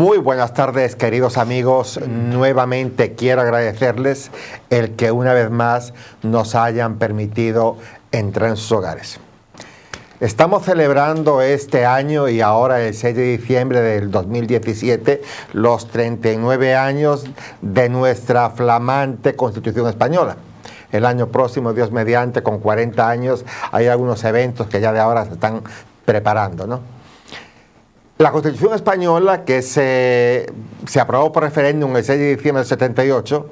Muy buenas tardes, queridos amigos. Nuevamente quiero agradecerles el que una vez más nos hayan permitido entrar en sus hogares. Estamos celebrando este año y ahora el 6 de diciembre del 2017 los 39 años de nuestra flamante Constitución Española. El año próximo, Dios mediante, con 40 años, hay algunos eventos que ya de ahora se están preparando, ¿no? La Constitución Española, que se aprobó por referéndum el 6 de diciembre del 78,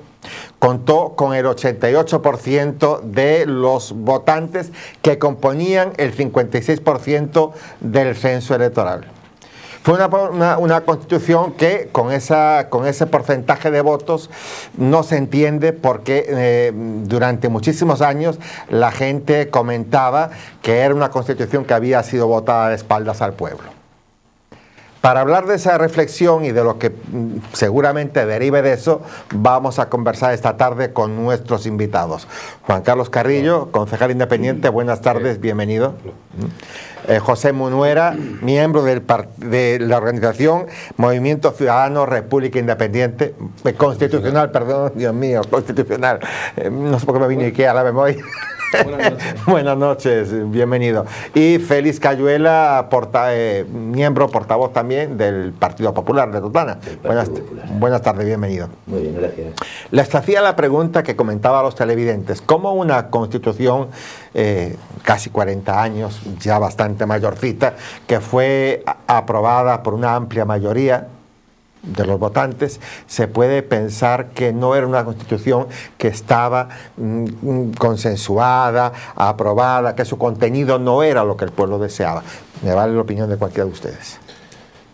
contó con el 88% de los votantes que componían el 56% del censo electoral. Fue una constitución que con ese porcentaje de votos no se entiende porque durante muchísimos años la gente comentaba que era una constitución que había sido votada de espaldas al pueblo. Para hablar de esa reflexión y de lo que seguramente derive de eso, vamos a conversar esta tarde con nuestros invitados. Juan Carlos Carrillo, concejal independiente, buenas tardes, bienvenido. José Munuera, miembro de la organización Movimiento Ciudadano República Independiente, constitucional, perdón, Dios mío, constitucional, no sé por qué me vino Ikea a la memoria. Buenas noches. Buenas noches, bienvenido. Y Félix Cayuela, miembro, portavoz también del Partido Popular de Totana. Buenas tardes, bienvenido. Muy bien, gracias. Les hacía la pregunta que comentaba a los televidentes: ¿cómo una constitución, casi 40 años, ya bastante mayorcita, que fue aprobada por una amplia mayoría de los votantes, se puede pensar que no era una constitución que estaba consensuada, aprobada, que su contenido no era lo que el pueblo deseaba? Me vale la opinión de cualquiera de ustedes.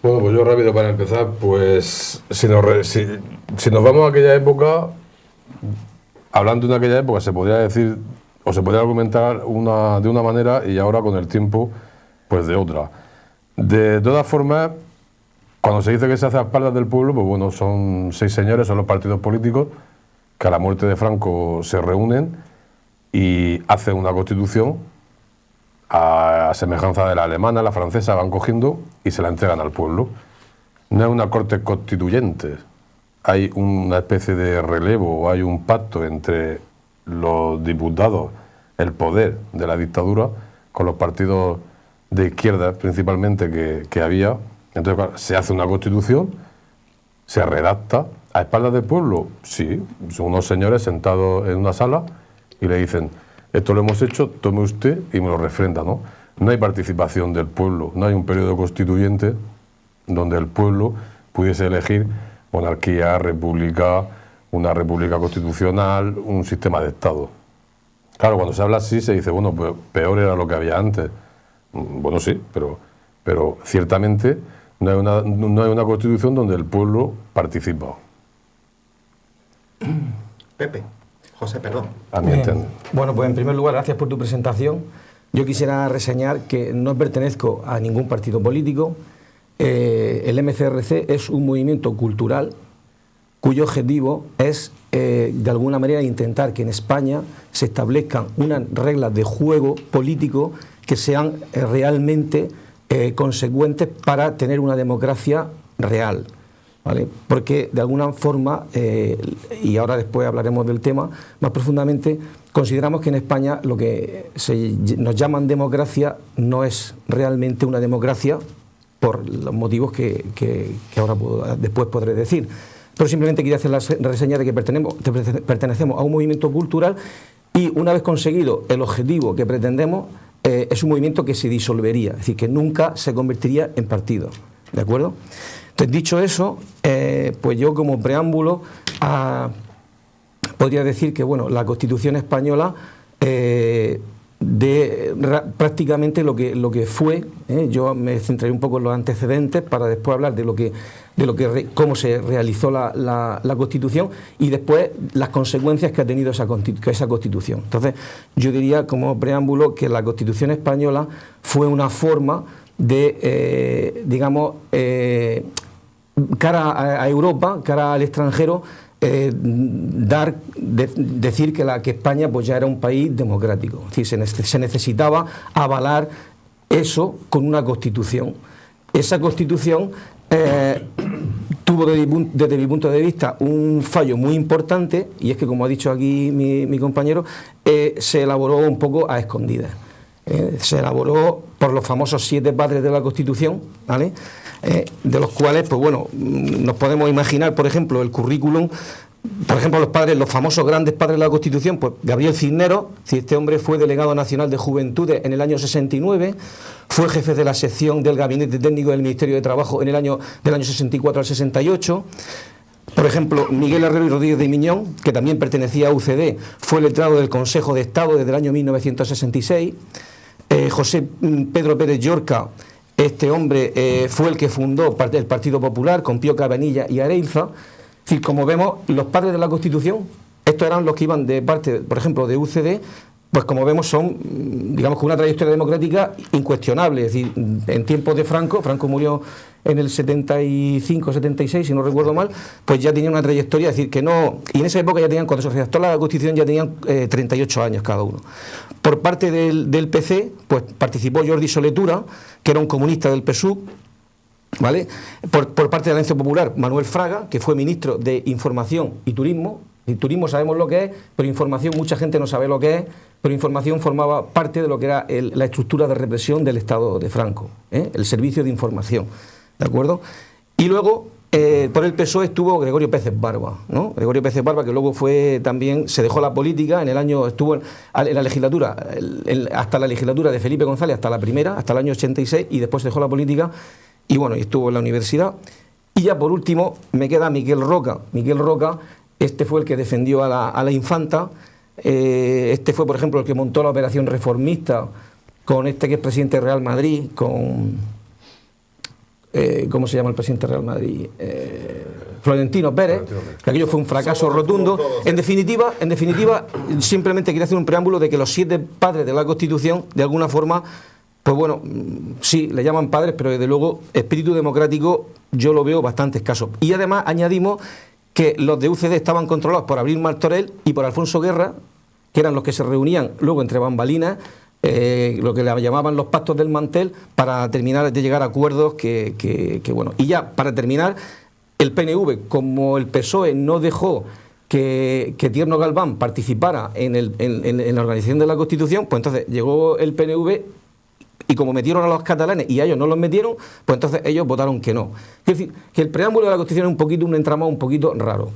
Bueno, pues yo rápido para empezar, pues si nos vamos a aquella época, hablando de aquella época se podría decir o se podría argumentar de una manera y ahora con el tiempo pues de otra. De todas formas, cuando se dice que se hace a espaldas del pueblo, pues bueno, son 6 señores, son los partidos políticos que a la muerte de Franco se reúnen y hacen una constitución a semejanza de la alemana, la francesa, van cogiendo y se la entregan al pueblo. No es una corte constituyente, hay una especie de relevo, hay un pacto entre los diputados, el poder de la dictadura, con los partidos de izquierda principalmente que había. Entonces, claro, se hace una constitución, se redacta a espaldas del pueblo. Sí, son unos señores sentados en una sala y le dicen: esto lo hemos hecho, tome usted y me lo refrenda, ¿no? No hay participación del pueblo, no hay un periodo constituyente donde el pueblo pudiese elegir monarquía, república, una república constitucional, un sistema de Estado. Claro, cuando se habla así se dice, bueno, pues peor era lo que había antes. Bueno, sí, pero ciertamente no hay una constitución donde el pueblo participa. Pepe, José, perdón. A mi entender. Bueno, pues en primer lugar, gracias por tu presentación. Yo quisiera reseñar que no pertenezco a ningún partido político. El MCRC es un movimiento cultural cuyo objetivo es, de alguna manera, intentar que en España se establezcan unas reglas de juego político que sean realmente consecuentes para tener una democracia real, ¿vale? Porque de alguna forma, y ahora después hablaremos del tema más profundamente, consideramos que en España lo que nos llaman democracia no es realmente una democracia por los motivos que ahora después podré decir. Pero simplemente quería hacer la reseña de que pertenecemos a un movimiento cultural y una vez conseguido el objetivo que pretendemos, es un movimiento que se disolvería, es decir, que nunca se convertiría en partido, ¿de acuerdo? Entonces, dicho eso, pues yo como preámbulo podría decir que, bueno, la Constitución española prácticamente lo que fue, yo me centraré un poco en los antecedentes para después hablar de cómo se realizó la Constitución y después las consecuencias que ha tenido esa Constitución. Entonces, yo diría como preámbulo que la Constitución española fue una forma de, cara a Europa, cara al extranjero, decir que España pues ya era un país democrático. Es decir, se necesitaba avalar eso con una constitución. Esa constitución tuvo desde mi punto de vista un fallo muy importante, y es que, como ha dicho aquí mi compañero, se elaboró un poco a escondidas. Se elaboró por los famosos 7 padres de la Constitución, ¿vale? De los cuales, pues bueno, nos podemos imaginar, por ejemplo, el currículum. Por ejemplo, los famosos grandes padres de la Constitución, pues Gabriel Cisneros, si este hombre fue delegado nacional de Juventudes en el año 69, fue jefe de la sección del Gabinete Técnico del Ministerio de Trabajo del año 64 al 68. Por ejemplo, Miguel Herrero y Rodríguez de Miñón, que también pertenecía a UCD, fue letrado del Consejo de Estado desde el año 1966. José Pedro Pérez Llorca, este hombre fue el que fundó el Partido Popular con Pío Cabanilla y Areilza. Es decir, como vemos, los padres de la Constitución, estos eran los que iban de parte, por ejemplo, de UCD, pues como vemos son, digamos, con una trayectoria democrática incuestionable. Es decir, en tiempos de Franco murió en el 75-76, si no recuerdo mal, pues ya tenían una trayectoria, es decir, que no, y en esa época ya tenían, cuando se redactó la Constitución, ya tenían 38 años cada uno. Por parte del PC, pues participó Jordi Soletura, que era un comunista del PSUV, ¿vale? Por parte de la Alianza Popular, Manuel Fraga, que fue ministro de Información y Turismo. Y turismo sabemos lo que es, pero información mucha gente no sabe lo que es, pero información formaba parte de lo que era la estructura de represión del Estado de Franco, el servicio de información, ¿de acuerdo? Y luego, por el PSOE estuvo Gregorio Pérez Barba, ¿no? Gregorio Pérez Barba, que luego fue también, se dejó la política, en el año, estuvo en la legislatura, hasta la legislatura de Felipe González, hasta la primera, hasta el año 86, y después dejó la política. Y bueno, y estuvo en la universidad. Y ya por último me queda Miguel Roca. Miguel Roca, este fue el que defendió a la infanta. Este fue, por ejemplo, el que montó la operación reformista con este que es presidente de Real Madrid, con... ¿cómo se llama el presidente de Real Madrid? Florentino Pérez, que aquello fue un fracaso rotundo. En definitiva, simplemente quería hacer un preámbulo de que los 7 padres de la Constitución, de alguna forma, pues bueno, sí, le llaman padres, pero desde luego espíritu democrático yo lo veo bastante escaso. Y además añadimos que los de UCD estaban controlados por Abril Martorell y por Alfonso Guerra, que eran los que se reunían luego entre bambalinas, lo que le llamaban los pactos del mantel, para terminar de llegar a acuerdos que bueno. Y ya, para terminar, el PNV, como el PSOE no dejó que Tierno Galván participara en la organización de la Constitución, pues entonces llegó el PNV. Y como metieron a los catalanes y a ellos no los metieron, pues entonces ellos votaron que no. Es decir, que el preámbulo de la Constitución es un entramado un poquito raro.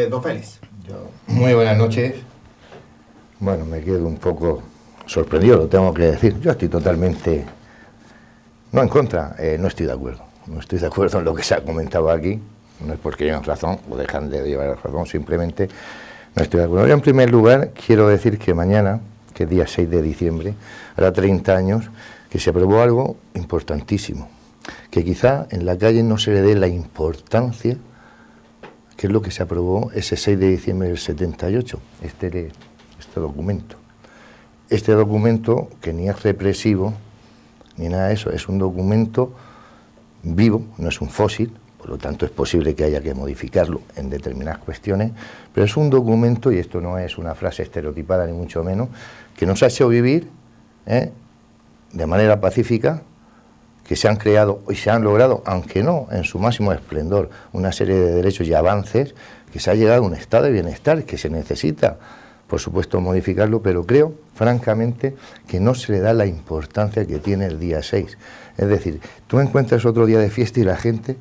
Don Félix. Muy buenas noches. Bueno, me quedo un poco sorprendido, lo tengo que decir. Yo estoy totalmente, no en contra, no estoy de acuerdo. No estoy de acuerdo en lo que se ha comentado aquí. No es porque lleven razón o dejan de llevar razón, simplemente no estoy de acuerdo. Yo, en primer lugar, quiero decir que mañana, que es día 6 de diciembre, hará 30 años que se aprobó algo importantísimo, que quizá en la calle no se le dé la importancia que es lo que se aprobó ese 6 de diciembre del 78, este documento. Este documento, que ni es represivo, ni nada de eso, es un documento vivo, no es un fósil, por lo tanto es posible que haya que modificarlo en determinadas cuestiones, pero es un documento, y esto no es una frase estereotipada ni mucho menos, que nos ha hecho vivir de manera pacífica, que se han creado y se han logrado, aunque no en su máximo esplendor, una serie de derechos y avances, que se ha llegado a un estado de bienestar que se necesita, por supuesto, modificarlo, pero creo, francamente, que no se le da la importancia que tiene el día 6. Es decir, tú encuentras otro día de fiesta y la gente,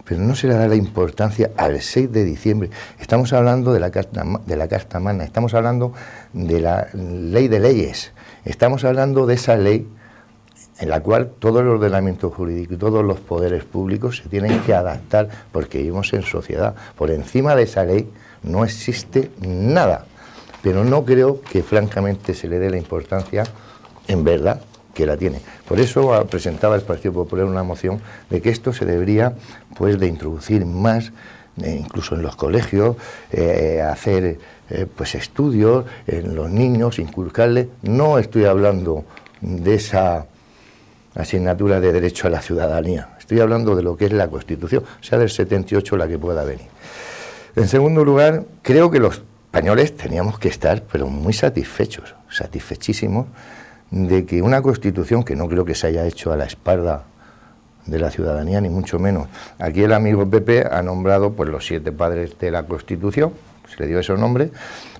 pero no se le da la importancia al 6 de diciembre. Estamos hablando de la Carta Magna, estamos hablando de la ley de leyes, estamos hablando de esa ley en la cual todo el ordenamiento jurídico y todos los poderes públicos se tienen que adaptar, porque vivimos en sociedad. Por encima de esa ley no existe nada, pero no creo que francamente se le dé la importancia, en verdad, que la tiene. Por eso presentaba el Partido Popular una moción de que esto se debería, pues, de introducir más, incluso en los colegios, hacer pues estudios en los niños, inculcarles. No estoy hablando de esa asignatura de derecho a la ciudadanía, estoy hablando de lo que es la Constitución, sea del 78 la que pueda venir. En segundo lugar, creo que los españoles teníamos que estar, pero muy satisfechos, satisfechísimos, de que una Constitución, que no creo que se haya hecho a la espalda de la ciudadanía, ni mucho menos. Aquí el amigo Pepe ha nombrado pues los 7 padres de la Constitución, se le dio esos nombres,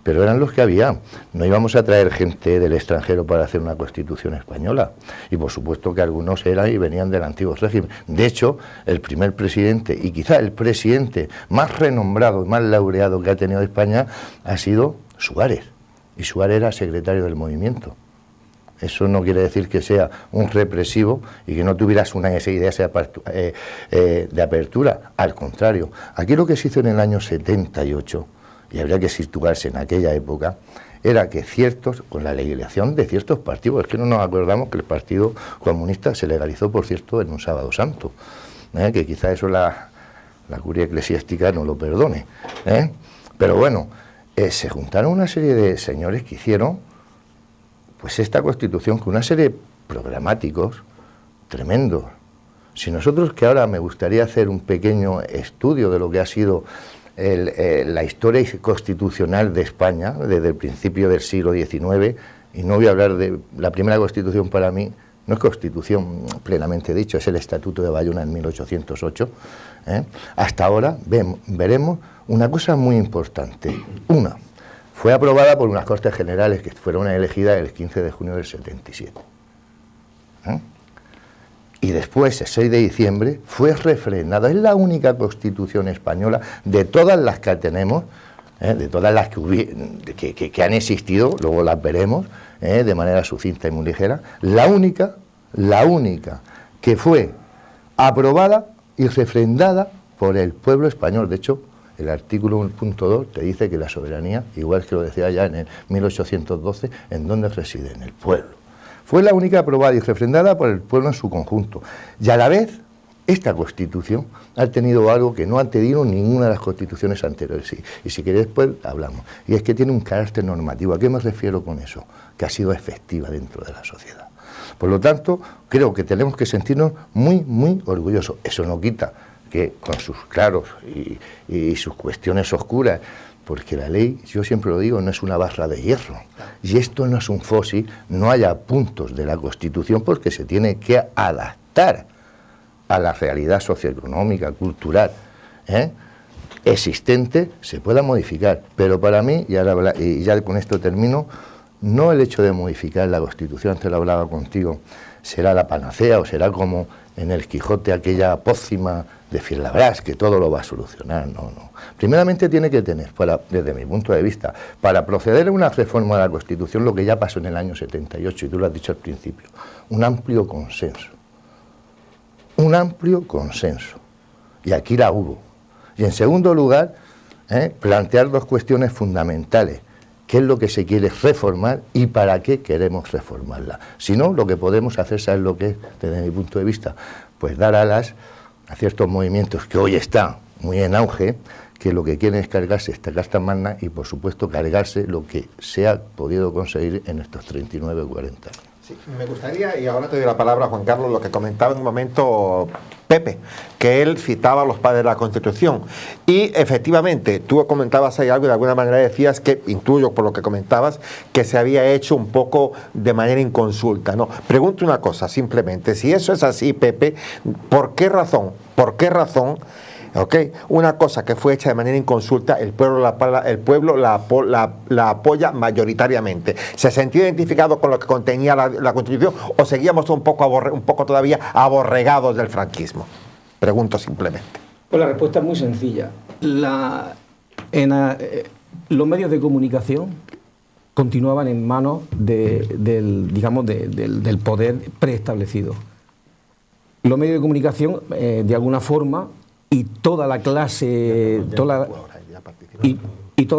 pero eran los que había. No íbamos a traer gente del extranjero para hacer una Constitución española. Y por supuesto que algunos eran y venían del antiguo régimen. De hecho, el primer presidente, y quizá el presidente más renombrado y más laureado que ha tenido España, ha sido Suárez. Y Suárez era secretario del movimiento. Eso no quiere decir que sea un represivo y que no tuvieras una idea de apertura. Al contrario, aquí lo que se hizo en el año 78, y habría que situarse en aquella época, era que con la legalización de ciertos partidos, es que no nos acordamos que el Partido Comunista se legalizó, por cierto, en un sábado santo, que quizá eso la curia eclesiástica no lo perdone, pero bueno, se juntaron una serie de señores que hicieron pues esta Constitución con una serie de programáticos tremendos. Si nosotros, que ahora me gustaría hacer un pequeño estudio de lo que ha sido la historia constitucional de España desde el principio del siglo XIX, y no voy a hablar de la primera Constitución, para mí no es Constitución plenamente dicho, es el Estatuto de Bayona en 1808, hasta ahora veremos una cosa muy importante. Una, fue aprobada por unas Cortes Generales que fueron elegidas el 15 de junio del 77. Y después, el 6 de diciembre, fue refrendada. Es la única Constitución española de todas las que tenemos, de todas las que han existido, luego las veremos, de manera sucinta y muy ligera, la única que fue aprobada y refrendada por el pueblo español. De hecho, el artículo 1.2 te dice que la soberanía, igual que lo decía ya en el 1812, ¿en dónde reside? En el pueblo. Fue la única aprobada y refrendada por el pueblo en su conjunto. Y a la vez, esta Constitución ha tenido algo que no ha tenido ninguna de las constituciones anteriores. Y si queréis, después hablamos. Y es que tiene un carácter normativo. ¿A qué me refiero con eso? Que ha sido efectiva dentro de la sociedad. Por lo tanto, creo que tenemos que sentirnos muy, muy orgullosos. Eso no quita que con sus claros y sus cuestiones oscuras, porque la ley, yo siempre lo digo, no es una barra de hierro. Y esto no es un fósil, no haya puntos de la Constitución porque se tiene que adaptar a la realidad socioeconómica, cultural, existente, se pueda modificar. Pero para mí, y ya con esto termino, no el hecho de modificar la Constitución, antes lo hablaba contigo, será la panacea o será como en el Quijote aquella pócima de Fielabras, que todo lo va a solucionar. No. Primeramente tiene que tener, desde mi punto de vista, para proceder a una reforma de la Constitución, lo que ya pasó en el año 78, y tú lo has dicho al principio, un amplio consenso. Un amplio consenso. Y aquí la hubo. Y en segundo lugar, plantear 2 cuestiones fundamentales. ¿Qué es lo que se quiere reformar y para qué queremos reformarla? Si no, lo que podemos hacer, ¿sabes lo que es, desde mi punto de vista? Pues dar alas a ciertos movimientos que hoy está muy en auge, que lo que quieren es cargarse esta Carta Magna y, por supuesto, cargarse lo que se ha podido conseguir en estos 39 o 40 años. Sí, me gustaría, y ahora te doy la palabra, Juan Carlos, lo que comentaba en un momento Pepe, que él citaba a los padres de la Constitución. Y efectivamente, tú comentabas ahí algo y de alguna manera decías que, intuyo por lo que comentabas, que se había hecho un poco de manera inconsulta, ¿no? Pregunto una cosa, simplemente, si eso es así, Pepe, ¿por qué razón? Una cosa que fue hecha de manera inconsulta, el pueblo la apoya mayoritariamente. ¿Se sentía identificado con lo que contenía la Constitución o seguíamos un poco todavía aborregados del franquismo? Pregunto simplemente. Pues la respuesta es muy sencilla. Los medios de comunicación continuaban en manos del poder preestablecido. Los medios de comunicación, de alguna forma, y toda la clase toda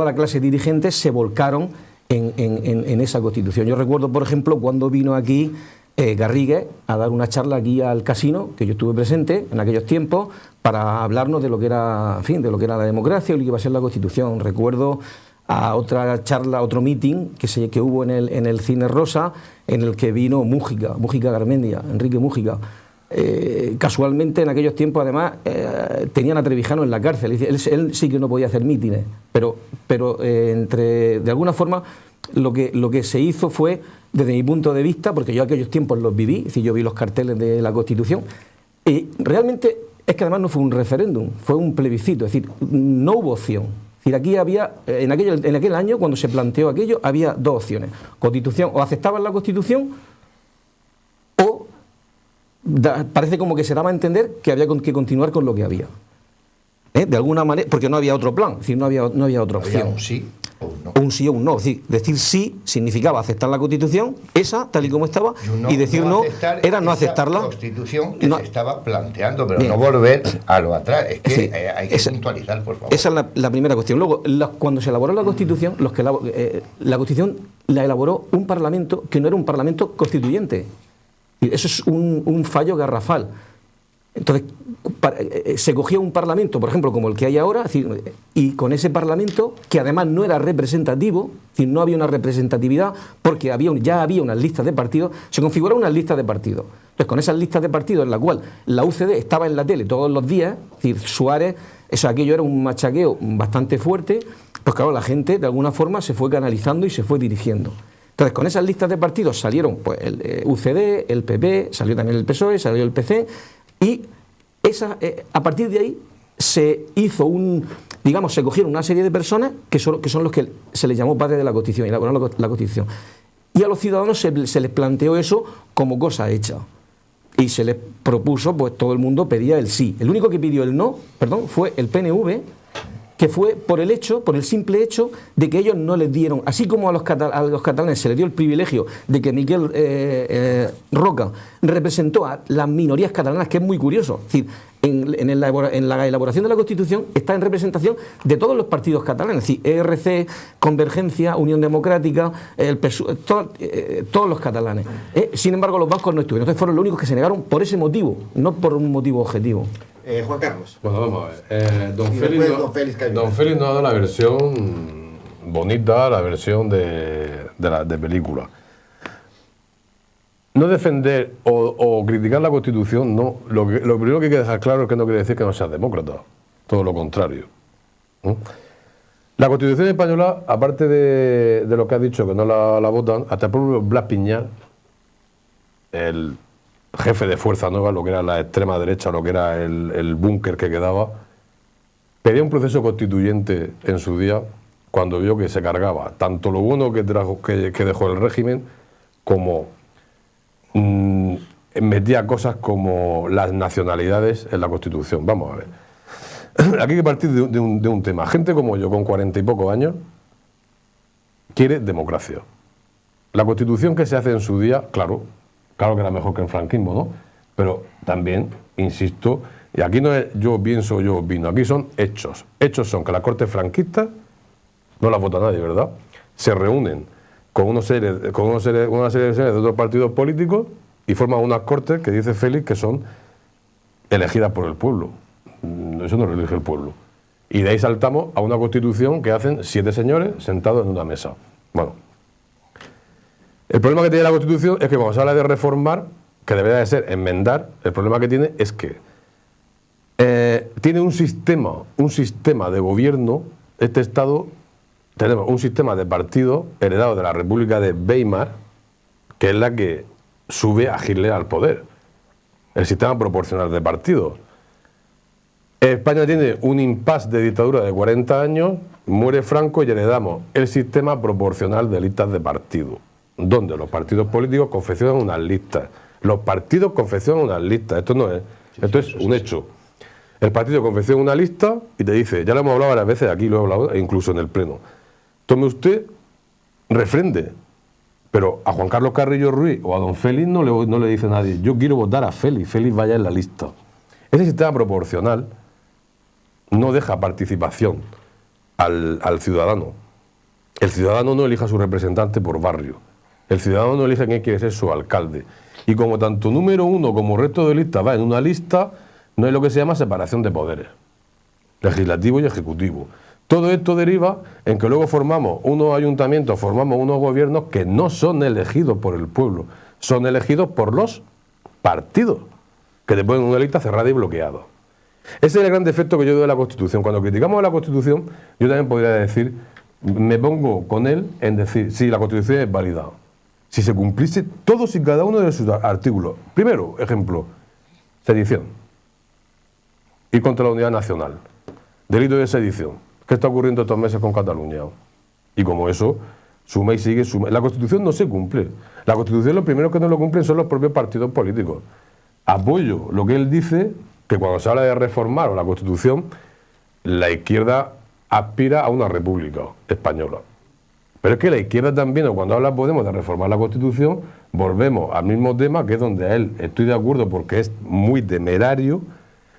la clase dirigente se volcaron en esa Constitución. Yo recuerdo, por ejemplo, cuando vino aquí Garrigues a dar una charla aquí al Casino, que yo estuve presente en aquellos tiempos, para hablarnos de lo que era, de lo que era la democracia y lo que iba a ser la Constitución. Recuerdo a otra charla, otro meeting que hubo en el Cine Rosa, en el que vino Mújica Garmendia, Enrique Mújica. Casualmente en aquellos tiempos además tenían a Trevijano en la cárcel. Él sí que no podía hacer mítines, pero de alguna forma lo que se hizo fue, desde mi punto de vista, porque yo aquellos tiempos los viví, es decir, yo vi los carteles de la Constitución, Y realmente es que además no fue un referéndum, fue un plebiscito, es decir, no hubo opción. Es decir, aquí había, en aquel año, cuando se planteó aquello, había dos opciones. Constitución, o aceptaban la Constitución, o parece como que se daba a entender que había que continuar con lo que había. De alguna manera, porque no había otro plan, es decir, no había otra opción. Había un sí o un no. Un sí o un no. Es decir sí significaba aceptar la Constitución, esa, tal y como estaba, y decir no era no aceptarla. La Constitución que se estaba planteando, pero no volver a lo atrás. Es que sí, hay que puntualizar, por favor. Esa es la primera cuestión. Luego, cuando se elaboró la Constitución, la Constitución la elaboró un Parlamento que no era un Parlamento constituyente. Eso es un fallo garrafal. Entonces, se cogía un Parlamento, por ejemplo, como el que hay ahora, y con ese Parlamento, que además no era representativo, es decir, no había una representatividad, porque ya había unas listas de partidos, se configuraron unas listas de partidos. Entonces, con esas listas de partidos, en la cual la UCD estaba en la tele todos los días, es decir, Suárez, aquello era un machaqueo bastante fuerte, pues claro, la gente de alguna forma se fue canalizando y se fue dirigiendo. Entonces, con esas listas de partidos salieron pues, el UCD, el PP, salió también el PSOE, salió el PC, y a partir de ahí se hizo se cogieron una serie de personas que son los que se les llamó padres de la Constitución, y elaboraron la Constitución. Y a los ciudadanos se les planteó eso como cosa hecha. Y se les propuso, pues todo el mundo pedía el sí. El único que pidió el no, fue el PNV, que fue por el simple hecho de que ellos no les dieron, así como a los catalanes se les dio el privilegio de que Miquel Roca representó a las minorías catalanas, que es muy curioso. Es decir, en la elaboración de la Constitución está en representación de todos los partidos catalanes, es decir, ERC, Convergencia, Unión Democrática, el PSOE, todos los catalanes. Sin embargo, los vascos no estuvieron. Entonces fueron los únicos que se negaron por ese motivo, no por un motivo objetivo. Juan Carlos. Bueno, vamos a ver. Don Félix nos ha dado la versión bonita, la versión de película. No defender o criticar la Constitución, no. Lo primero que hay que dejar claro es que no quiere decir que no seas demócrata. Todo lo contrario. La Constitución española, aparte de lo que ha dicho, que no la votan, hasta el propio Blas Piñar, el jefe de Fuerza Nueva, lo que era la extrema derecha, lo que era el búnker que quedaba, pedía un proceso constituyente en su día cuando vio que se cargaba tanto lo bueno que dejó el régimen como metía cosas como las nacionalidades en la Constitución. Vamos a ver. Aquí hay que partir de un tema. Gente como yo, con 40 y pocos años, quiere democracia. La Constitución que se hace en su día, claro que era mejor que el franquismo, ¿no? Pero también, insisto, y aquí no es yo pienso, yo opino, aquí son hechos. Hechos son que las Cortes franquistas no las vota nadie, ¿verdad? Se reúnen con una serie de sesiones de otros partidos políticos y forman unas Cortes que dice Félix que son elegidas por el pueblo. Eso no lo elige el pueblo. Y de ahí saltamos a una Constitución que hacen 7 señores sentados en una mesa. Bueno, el problema que tiene la Constitución es que cuando se habla de reformar, que debería de ser enmendar, el problema que tiene es que tiene un sistema de gobierno. Este Estado, tenemos un sistema de partido heredado de la República de Weimar, que es la que sube a Hitler al poder. El sistema proporcional de partidos. España tiene un impasse de dictadura de 40 años, muere Franco y heredamos el sistema proporcional de listas de partido, donde los partidos políticos confeccionan unas listas. Los partidos confeccionan unas listas. Esto no es, esto es un hecho. El partido confecciona una lista y te dice, ya lo hemos hablado varias veces, aquí lo he hablado, incluso en el Pleno. Tome usted, refrende. Pero a Juan Carlos Carrillo Ruiz o a don Félix no le dice nadie, yo quiero votar a Félix, Félix vaya en la lista. Ese sistema proporcional no deja participación al ciudadano. El ciudadano no elige a su representante por barrio. El ciudadano no elige quién quiere ser su alcalde. Y como tanto número uno como resto de listas va en una lista, no hay lo que se llama separación de poderes, legislativo y ejecutivo. Todo esto deriva en que luego formamos unos ayuntamientos, formamos unos gobiernos que no son elegidos por el pueblo, son elegidos por los partidos, que te ponen una lista cerrada y bloqueada. Ese es el gran defecto que yo doy de la Constitución. Cuando criticamos a la Constitución, yo también podría decir, me pongo con él en decir, si la Constitución es válida, si se cumpliese todos y cada uno de sus artículos. Primero, ejemplo, Sedición. Ir contra la unidad nacional. Delito de sedición. ¿Qué está ocurriendo estos meses con Cataluña? Y como eso, suma y sigue, suma. La Constitución no se cumple. La Constitución, los primeros que no lo cumplen son los propios partidos políticos. Apoyo lo que él dice, que cuando se habla de reformar la Constitución, la izquierda aspira a una república española. Pero es que la izquierda también, o cuando habla Podemos de reformar la Constitución, volvemos al mismo tema, que es donde él estoy de acuerdo porque es muy temerario,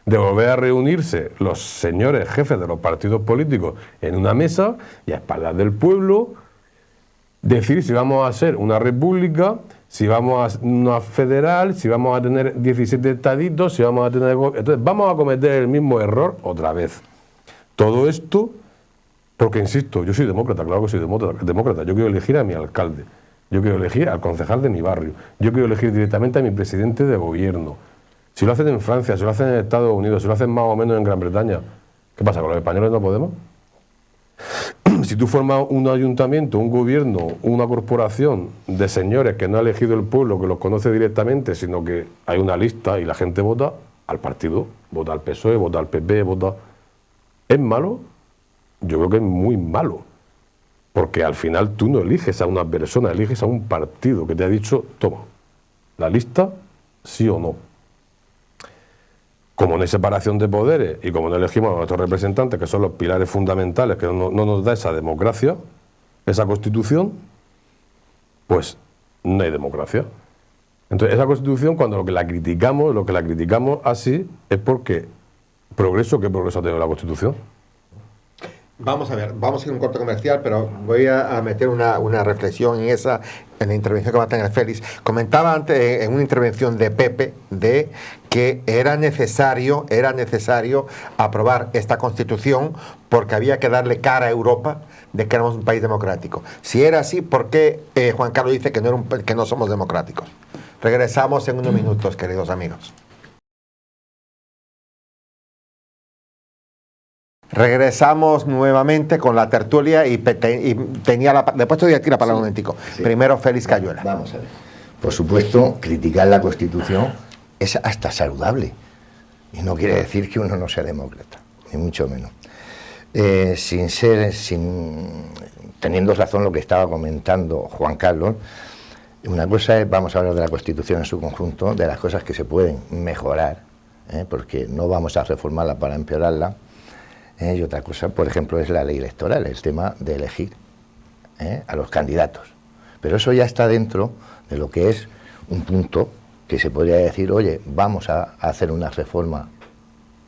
de volver a reunirse los señores jefes de los partidos políticos en una mesa y a espaldas del pueblo, decir si vamos a ser una república, si vamos a una federal, si vamos a tener 17 estaditos, si vamos a tener... Entonces vamos a cometer el mismo error otra vez. Todo esto, porque insisto, yo soy demócrata, claro que soy demócrata, yo quiero elegir a mi alcalde, yo quiero elegir al concejal de mi barrio, yo quiero elegir directamente a mi presidente de gobierno. Si lo hacen en Francia, si lo hacen en Estados Unidos, si lo hacen más o menos en Gran Bretaña, ¿qué pasa? ¿Con los españoles no podemos? Si tú formas un ayuntamiento, un gobierno, una corporación de señores que no ha elegido el pueblo, que los conoce directamente, sino que hay una lista y la gente vota al partido, vota al PSOE, vota al PP, vota... ¿Es malo? Yo creo que es muy malo. Porque al final tú no eliges a una persona, eliges a un partido que te ha dicho, toma, la lista, sí o no. Como no hay separación de poderes y como no elegimos a nuestros representantes, que son los pilares fundamentales que no nos da esa democracia, esa constitución, pues no hay democracia. Entonces esa constitución, cuando lo que la criticamos así, es porque progreso, ¿qué progreso ha tenido la constitución? Vamos a ver, vamos a ir a un corte comercial, pero voy a meter una reflexión en la intervención que va a tener Félix. Comentaba antes en una intervención de Pepe de que era necesario aprobar esta Constitución porque había que darle cara a Europa de que éramos un país democrático. Si era así, ¿por qué Juan Carlos dice que no somos democráticos? Regresamos en unos minutos, queridos amigos. Regresamos nuevamente con la tertulia y tenía después te voy a tirar para un momentico. Sí. Primero Félix Cayuela. Vamos a ver. Por supuesto, criticar la Constitución es hasta saludable. Y no quiere decir que uno no sea demócrata, ni mucho menos. Teniendo razón lo que estaba comentando Juan Carlos, una cosa es, vamos a hablar de la Constitución en su conjunto, de las cosas que se pueden mejorar, porque no vamos a reformarla para empeorarla. Y otra cosa, por ejemplo, es la ley electoral, el tema de elegir a los candidatos. Pero eso ya está dentro de lo que es un punto que se podría decir, oye, vamos a hacer una reforma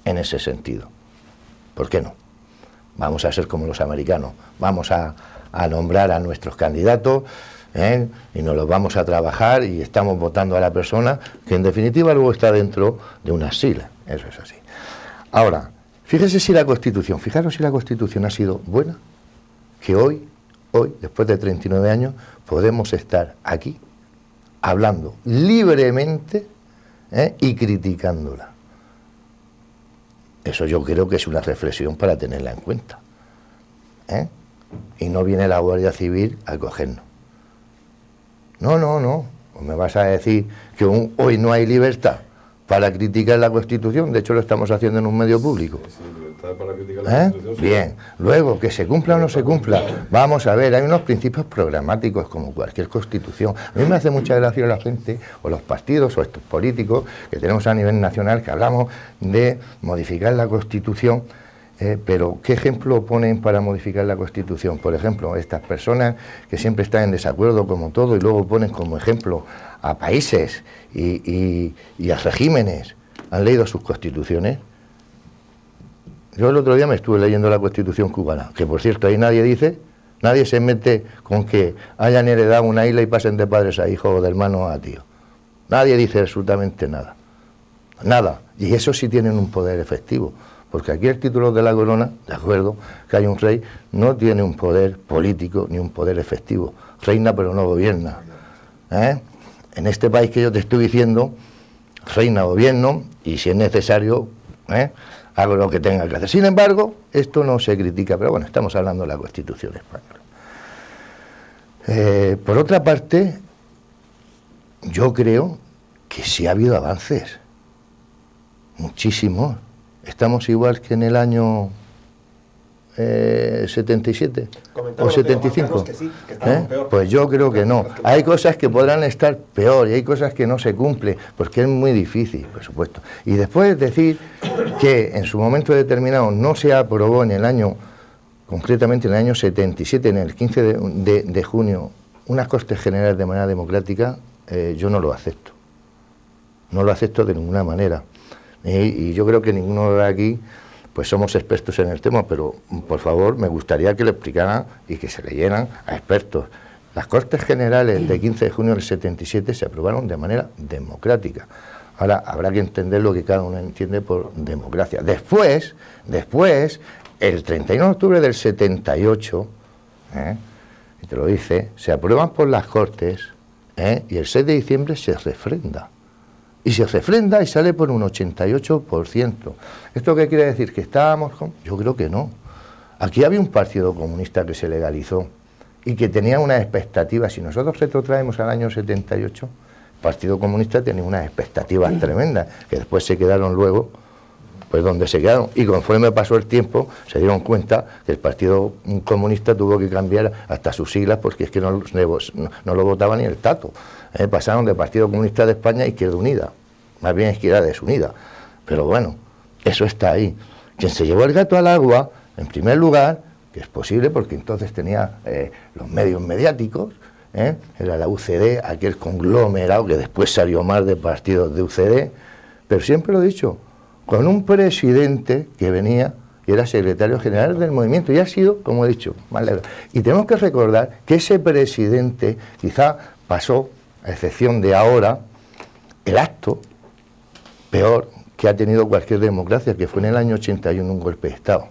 en ese sentido. ¿Por qué no? Vamos a ser como los americanos, vamos a nombrar a nuestros candidatos y nos los vamos a trabajar y estamos votando a la persona que en definitiva luego está dentro de unas siglas. Eso es así. Ahora, fijaros si la Constitución ha sido buena, que hoy, después de 39 años, podemos estar aquí, hablando libremente y criticándola. Eso yo creo que es una reflexión para tenerla en cuenta. Y no viene la Guardia Civil a cogernos. No. ¿O me vas a decir que hoy no hay libertad para criticar la Constitución? De hecho, lo estamos haciendo en un medio público. Para criticar la Constitución. Bien, luego, que se cumpla o no se cumpla. Vamos a ver, hay unos principios programáticos como cualquier Constitución. A mí me hace mucha gracia la gente, o los partidos, o estos políticos que tenemos a nivel nacional, que hablamos de modificar la Constitución, pero ¿qué ejemplo ponen para modificar la Constitución? Por ejemplo, estas personas que siempre están en desacuerdo como todo y luego ponen como ejemplo a países y a regímenes. ¿Han leído sus constituciones? Yo el otro día me estuve leyendo la Constitución cubana, que por cierto ahí nadie se mete con que hayan heredado una isla y pasen de padres a hijos o de hermanos a tíos. Nadie dice absolutamente nada. Nada. Y eso sí tienen un poder efectivo. Porque aquí el título de la corona, de acuerdo, que hay un rey, no tiene un poder político ni un poder efectivo. Reina pero no gobierna. En este país que yo te estoy diciendo, reina, gobierno, y si es necesario, hago lo que tenga que hacer. Sin embargo, esto no se critica, pero bueno, estamos hablando de la Constitución española. Por otra parte, yo creo que sí ha habido avances. muchísimo. Estamos igual que en el año 77 o 75. Que sí, que peor. Pues yo creo que no. Hay cosas que podrán estar peor y hay cosas que no se cumplen, porque es muy difícil, por supuesto. Y después decir que en su momento determinado no se aprobó en el año, concretamente en el año 77, en el 15 de junio, unas Cortes Generales de manera democrática, yo no lo acepto. No lo acepto de ninguna manera. Y yo creo que ninguno de aquí pues somos expertos en el tema, pero por favor me gustaría que le explicaran y que se leyeran a expertos. Las Cortes Generales de 15 de junio del 77 se aprobaron de manera democrática. Ahora habrá que entender lo que cada uno entiende por democracia. Después, el 31 de octubre del 78, y te lo dice, se aprueban por las Cortes, y el 6 de diciembre se refrenda. Y se refrenda y sale por un 88%. ¿Esto qué quiere decir? ¿Que estábamos con...? Yo creo que no. Aquí había un partido comunista que se legalizó y que tenía unas expectativas. Si nosotros retrotraemos al año 78, el Partido Comunista tenía unas expectativas tremendas, que después se quedaron luego, pues donde se quedaron. Y conforme pasó el tiempo, se dieron cuenta que el Partido Comunista tuvo que cambiar hasta sus siglas, porque es que no lo votaba ni el tato. Pasaron de Partido Comunista de España a Izquierda Unida, más bien Izquierda Desunida. Pero bueno, eso está ahí. Quien se llevó el gato al agua, en primer lugar, que es posible porque entonces tenía los medios mediáticos, era la UCD, aquel conglomerado que después salió más de partidos de UCD, pero siempre lo he dicho, con un presidente que venía y era secretario general del movimiento, y ha sido, como he dicho, más largo. Y tenemos que recordar que ese presidente quizá pasó, a excepción de ahora, el acto peor que ha tenido cualquier democracia, que fue en el año 81 un golpe de Estado.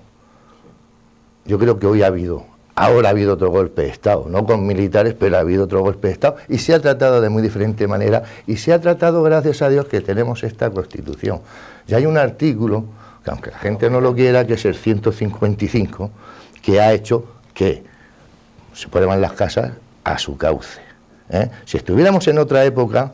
Yo creo que ahora ha habido otro golpe de Estado, no con militares, pero ha habido otro golpe de Estado, y se ha tratado de muy diferente manera, y se ha tratado, gracias a Dios, que tenemos esta Constitución. Y hay un artículo, que aunque la gente no lo quiera, que es el 155, que ha hecho que se puedan las casas a su cauce. Si estuviéramos en otra época,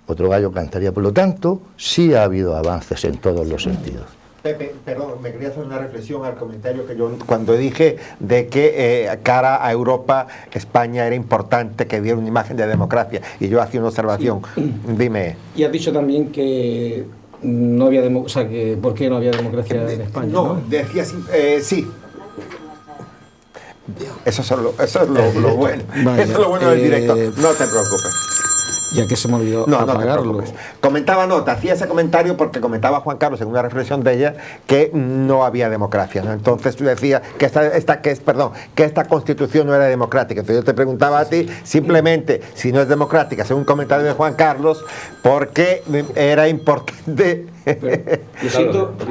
otro gallo cantaría. Por lo tanto, sí ha habido avances en todos los sentidos. Pepe, perdón, me quería hacer una reflexión al comentario que yo, cuando dije de que cara a Europa, España era importante que diera una imagen de democracia, y yo hacía una observación. Sí. Dime. Y has dicho también que no había democracia, o sea, que ¿por qué no había democracia en España? No, decía sí. Eso es lo bueno. Vaya, eso es lo bueno del directo. No te preocupes. Ya que se me olvidó apagarlo. No comentaba, te hacía ese comentario porque comentaba Juan Carlos en una reflexión de ella que no había democracia, ¿no? Entonces tú decías que esta Constitución no era democrática. Entonces yo te preguntaba a ti, simplemente, si no es democrática, según un comentario de Juan Carlos, ¿por qué era importante? Lo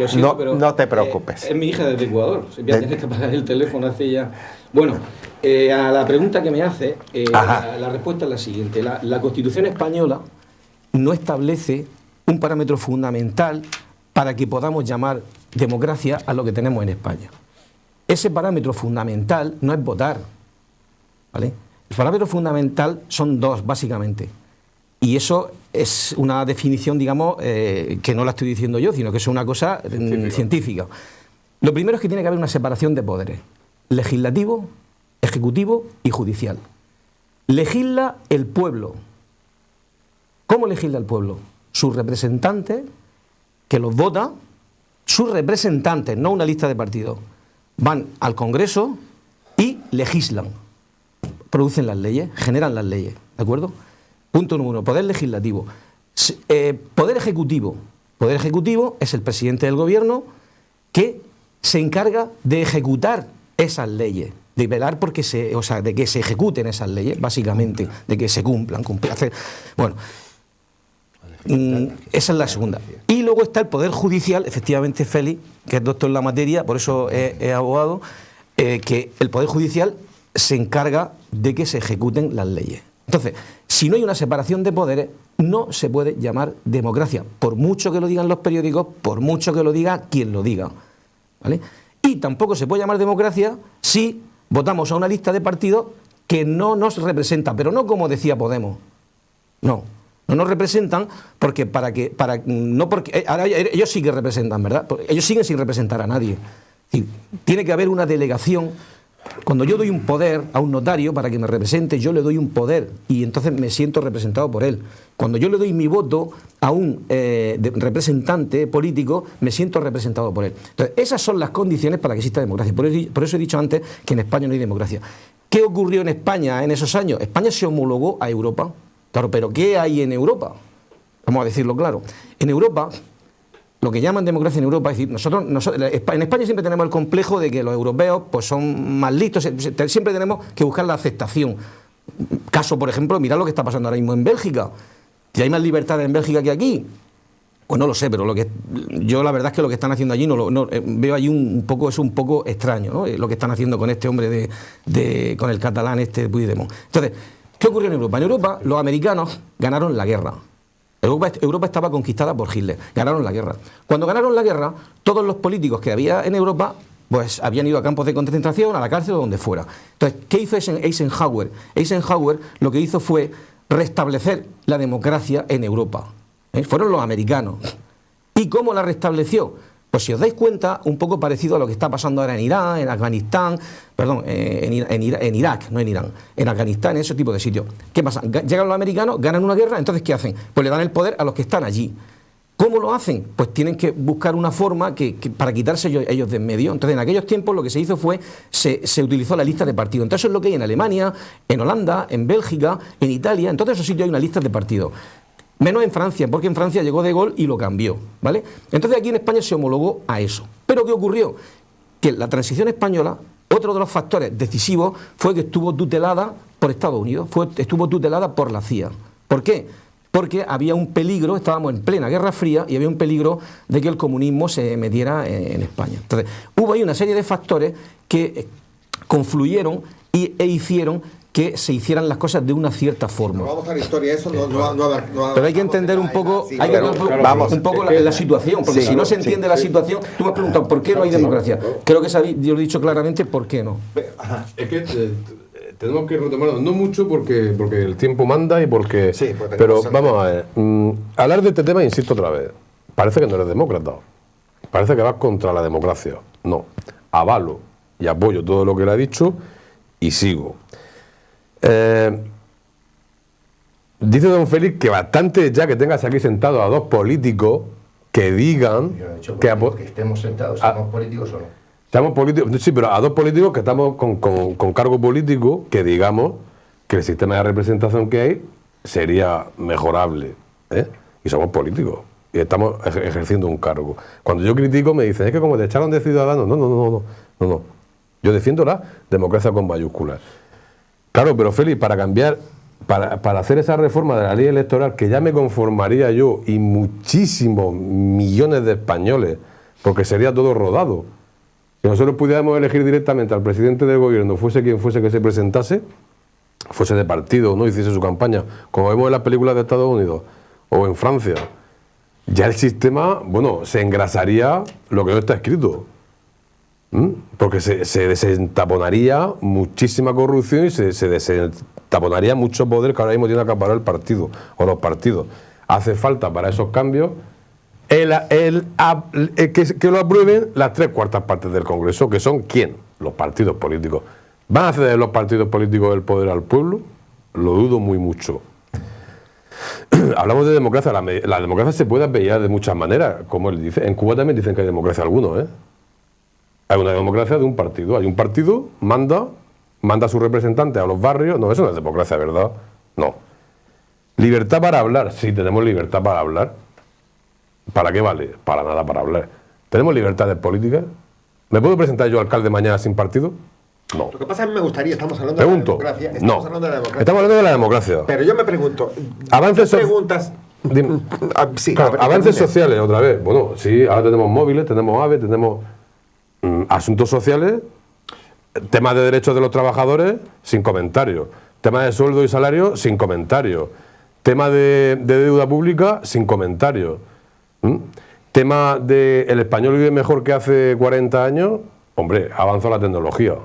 siento, pero no te preocupes. Es mi hija desde Ecuador. Voy a tener que apagar el teléfono hace ya. Bueno, a la pregunta que me hace, la respuesta es la siguiente. La Constitución española no establece un parámetro fundamental para que podamos llamar democracia a lo que tenemos en España. Ese parámetro fundamental no es votar, ¿vale? El parámetro fundamental son dos, básicamente. Y eso es una definición, digamos, que no la estoy diciendo yo, sino que es una cosa científica. Lo primero es que tiene que haber una separación de poderes: legislativo, ejecutivo y judicial. Legisla el pueblo. ¿Cómo legisla el pueblo? Sus representantes, que los vota, sus representantes, no una lista de partidos, van al Congreso y legislan, producen las leyes, generan las leyes, ¿de acuerdo? Punto número uno, poder legislativo. Poder ejecutivo. Poder ejecutivo es el presidente del gobierno que se encarga de ejecutar esas leyes, de velar porque de que se ejecuten esas leyes, básicamente, de que se cumplan. Bueno, esa es la segunda. Y luego está el Poder Judicial, efectivamente, Félix, que es doctor en la materia, por eso es abogado, que el Poder Judicial se encarga de que se ejecuten las leyes. Entonces, si no hay una separación de poderes, no se puede llamar democracia, por mucho que lo digan los periódicos, por mucho que lo diga quien lo diga, ¿vale? Y tampoco se puede llamar democracia si votamos a una lista de partidos que no nos representa, pero no como decía Podemos, no No nos representan porque ahora ellos sí que representan, ¿verdad? Ellos siguen sin representar a nadie. Es decir, tiene que haber una delegación. Cuando yo doy un poder a un notario para que me represente, yo le doy un poder y entonces me siento representado por él. Cuando yo le doy mi voto a un representante político, me siento representado por él. Entonces, esas son las condiciones para que exista democracia. Por eso he dicho antes que en España no hay democracia. ¿Qué ocurrió en España en esos años? España se homologó a Europa. Claro, pero ¿qué hay en Europa? Vamos a decirlo claro. En Europa, lo que llaman democracia en Europa, es decir, nosotros en España siempre tenemos el complejo de que los europeos pues son más listos, siempre tenemos que buscar la aceptación. Caso, por ejemplo, mirad lo que está pasando ahora mismo en Bélgica. ¿Y hay más libertad en Bélgica que aquí? Pues no lo sé, pero yo la verdad es que lo que están haciendo allí veo allí un poco extraño, ¿no? Lo que están haciendo con este hombre con el catalán Puigdemont. Entonces, ¿qué ocurrió en Europa? En Europa los americanos ganaron la guerra. Europa estaba conquistada por Hitler, ganaron la guerra. Cuando ganaron la guerra, todos los políticos que había en Europa pues habían ido a campos de concentración, a la cárcel o donde fuera. Entonces, ¿qué hizo Eisenhower? Eisenhower lo que hizo fue restablecer la democracia en Europa. Fueron los americanos. ¿Y cómo la restableció? Pues si os dais cuenta, un poco parecido a lo que está pasando ahora en Irán, en Afganistán, perdón, en Irak, no en Irán, en Afganistán, en ese tipo de sitios. ¿Qué pasa? Llegan los americanos, ganan una guerra, entonces ¿qué hacen? Pues le dan el poder a los que están allí. ¿Cómo lo hacen? Pues tienen que buscar una forma para quitarse ellos de en medio. Entonces, en aquellos tiempos lo que se hizo fue, se utilizó la lista de partidos. Entonces, eso es lo que hay en Alemania, en Holanda, en Bélgica, en Italia, en todos esos sitios hay una lista de partidos. Menos en Francia, porque en Francia llegó De Gaulle y lo cambió, ¿vale? Entonces aquí en España se homologó a eso. ¿Pero qué ocurrió? Que la transición española, otro de los factores decisivos, fue que estuvo tutelada por Estados Unidos, estuvo tutelada por la CIA. ¿Por qué? Porque había un peligro, estábamos en plena Guerra Fría y había un peligro de que el comunismo se metiera en España. Entonces, hubo ahí una serie de factores que confluyeron e hicieron que se hicieran las cosas de una cierta forma. No vamos a la historia, eso pero hay que entender un poco, un poco la situación, porque si no se entiende la situación, tú me has preguntado ¿por qué no hay democracia? Creo que yo lo he dicho claramente por qué no. Es que tenemos que retomarlo, no mucho porque el tiempo manda y porque... Sí, pero vamos a ver, hablar de este tema, insisto otra vez, parece que no eres demócrata, parece que vas contra la democracia. No, avalo y apoyo todo lo que le ha dicho y sigo. Dice don Félix que bastante ya que tengas aquí sentado a dos políticos que digan que estemos sentados, ¿somos políticos o no? Estamos políticos, sí, pero a dos políticos que estamos con cargo político que digamos que el sistema de representación que hay sería mejorable, ¿eh? Y somos políticos y estamos ejerciendo un cargo. Cuando yo critico me dicen, es que como te echaron de Ciudadanos, no. Yo defiendo la democracia con mayúsculas. Claro, pero Félix, para cambiar, para hacer esa reforma de la ley electoral, que ya me conformaría yo y muchísimos millones de españoles, porque sería todo rodado, si nosotros pudiéramos elegir directamente al presidente del gobierno, fuese quien fuese que se presentase, fuese de partido o no, hiciese su campaña, como vemos en las películas de Estados Unidos o en Francia, ya el sistema, bueno, se engrasaría lo que no está escrito. Porque se desentaponaría muchísima corrupción y se desentaponaría mucho poder que ahora mismo tiene que acaparar el partido o los partidos. Hace falta para esos cambios que lo aprueben las 3/4 partes del Congreso, que son ¿quién? Los partidos políticos. ¿Van a ceder los partidos políticos el poder al pueblo? Lo dudo muy mucho. Hablamos de democracia, la democracia se puede apellar de muchas maneras, como él dice. En Cuba también dicen que hay democracia algunos, ¿eh? Hay una democracia de un partido. Hay un partido, manda a sus representantes a los barrios. No, eso no es democracia, ¿verdad? No. ¿Libertad para hablar? Sí, tenemos libertad para hablar. ¿Para qué vale? Para nada para hablar. ¿Tenemos libertades políticas? ¿Me puedo presentar yo alcalde mañana sin partido? No. Lo que pasa es que me gustaría, estamos hablando de la democracia. Estamos hablando de la democracia. Pero yo me pregunto, preguntas... Sí, claro, avances sociales, otra vez. Bueno, sí, ahora tenemos móviles, tenemos AVE, tenemos... asuntos sociales, temas de derechos de los trabajadores, sin comentarios. Tema de sueldo y salario, sin comentarios. Tema de deuda pública, sin comentarios. Tema de el español vive mejor que hace 40 años. Hombre, ha avanzado la tecnología,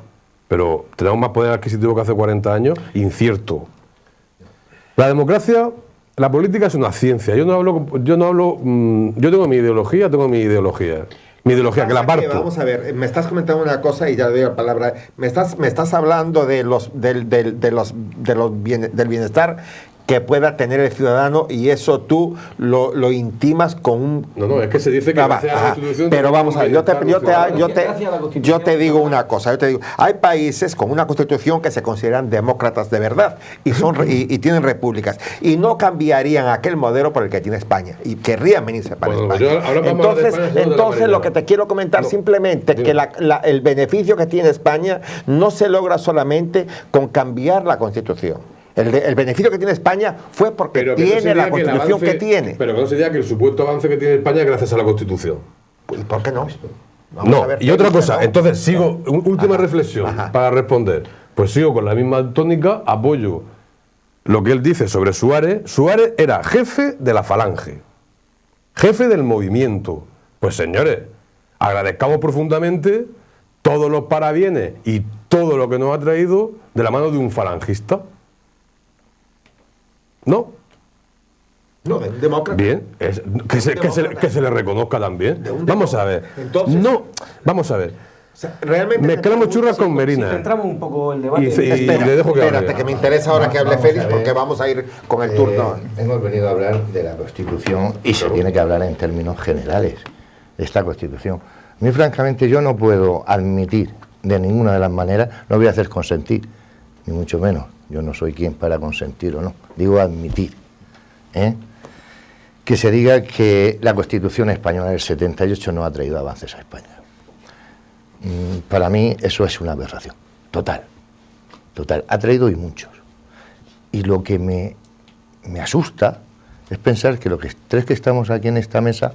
pero tenemos más poder adquisitivo que hace 40 años, incierto. La democracia la política es una ciencia. Yo tengo mi ideología, Mi ideología, que la parto. Vamos a ver, me estás comentando una cosa y ya le doy la palabra. Me estás hablando del bienestar que pueda tener el ciudadano, y eso tú lo intimas con un... No, es que se dice que gracias a la Constitución... Pero vamos a ver, yo te digo una cosa, hay países con una Constitución que se consideran demócratas de verdad y tienen repúblicas, y no cambiarían aquel modelo por el que tiene España, y querrían venirse para España. Entonces lo que te quiero comentar simplemente que el beneficio que tiene España no se logra solamente con cambiar la Constitución. El beneficio que tiene España fue porque tiene la Constitución que tiene. Pero que no sería que el supuesto avance que tiene España es gracias a la Constitución. ¿Y por qué no? Y otra cosa, entonces sigo, última reflexión para responder. Pues sigo con la misma tónica, apoyo lo que él dice sobre Suárez. Suárez era jefe de la Falange, jefe del movimiento. Pues señores, agradezcamos profundamente todos los parabienes y todo lo que nos ha traído de la mano de un falangista. ¿No? No, de un demócrata. Bien, que se le reconozca también. Vamos a ver. Entonces, vamos a ver. O sea, realmente mezclamos churras con merinas. Si centramos un poco el debate. Y le dejo que espérate, que me interesa ahora que hable Félix, porque vamos a ir con el turno. Hemos venido a hablar de la Constitución y se tiene que hablar en términos generales de esta Constitución. A mí, francamente, yo no puedo admitir de ninguna de las maneras, no voy a hacer consentir, ni mucho menos. Yo no soy quien para consentir o no, digo admitir, que se diga que la Constitución española del 78 no ha traído avances a España. Para mí eso es una aberración, total, ha traído y muchos. Y lo que me asusta es pensar que los tres que estamos aquí en esta mesa,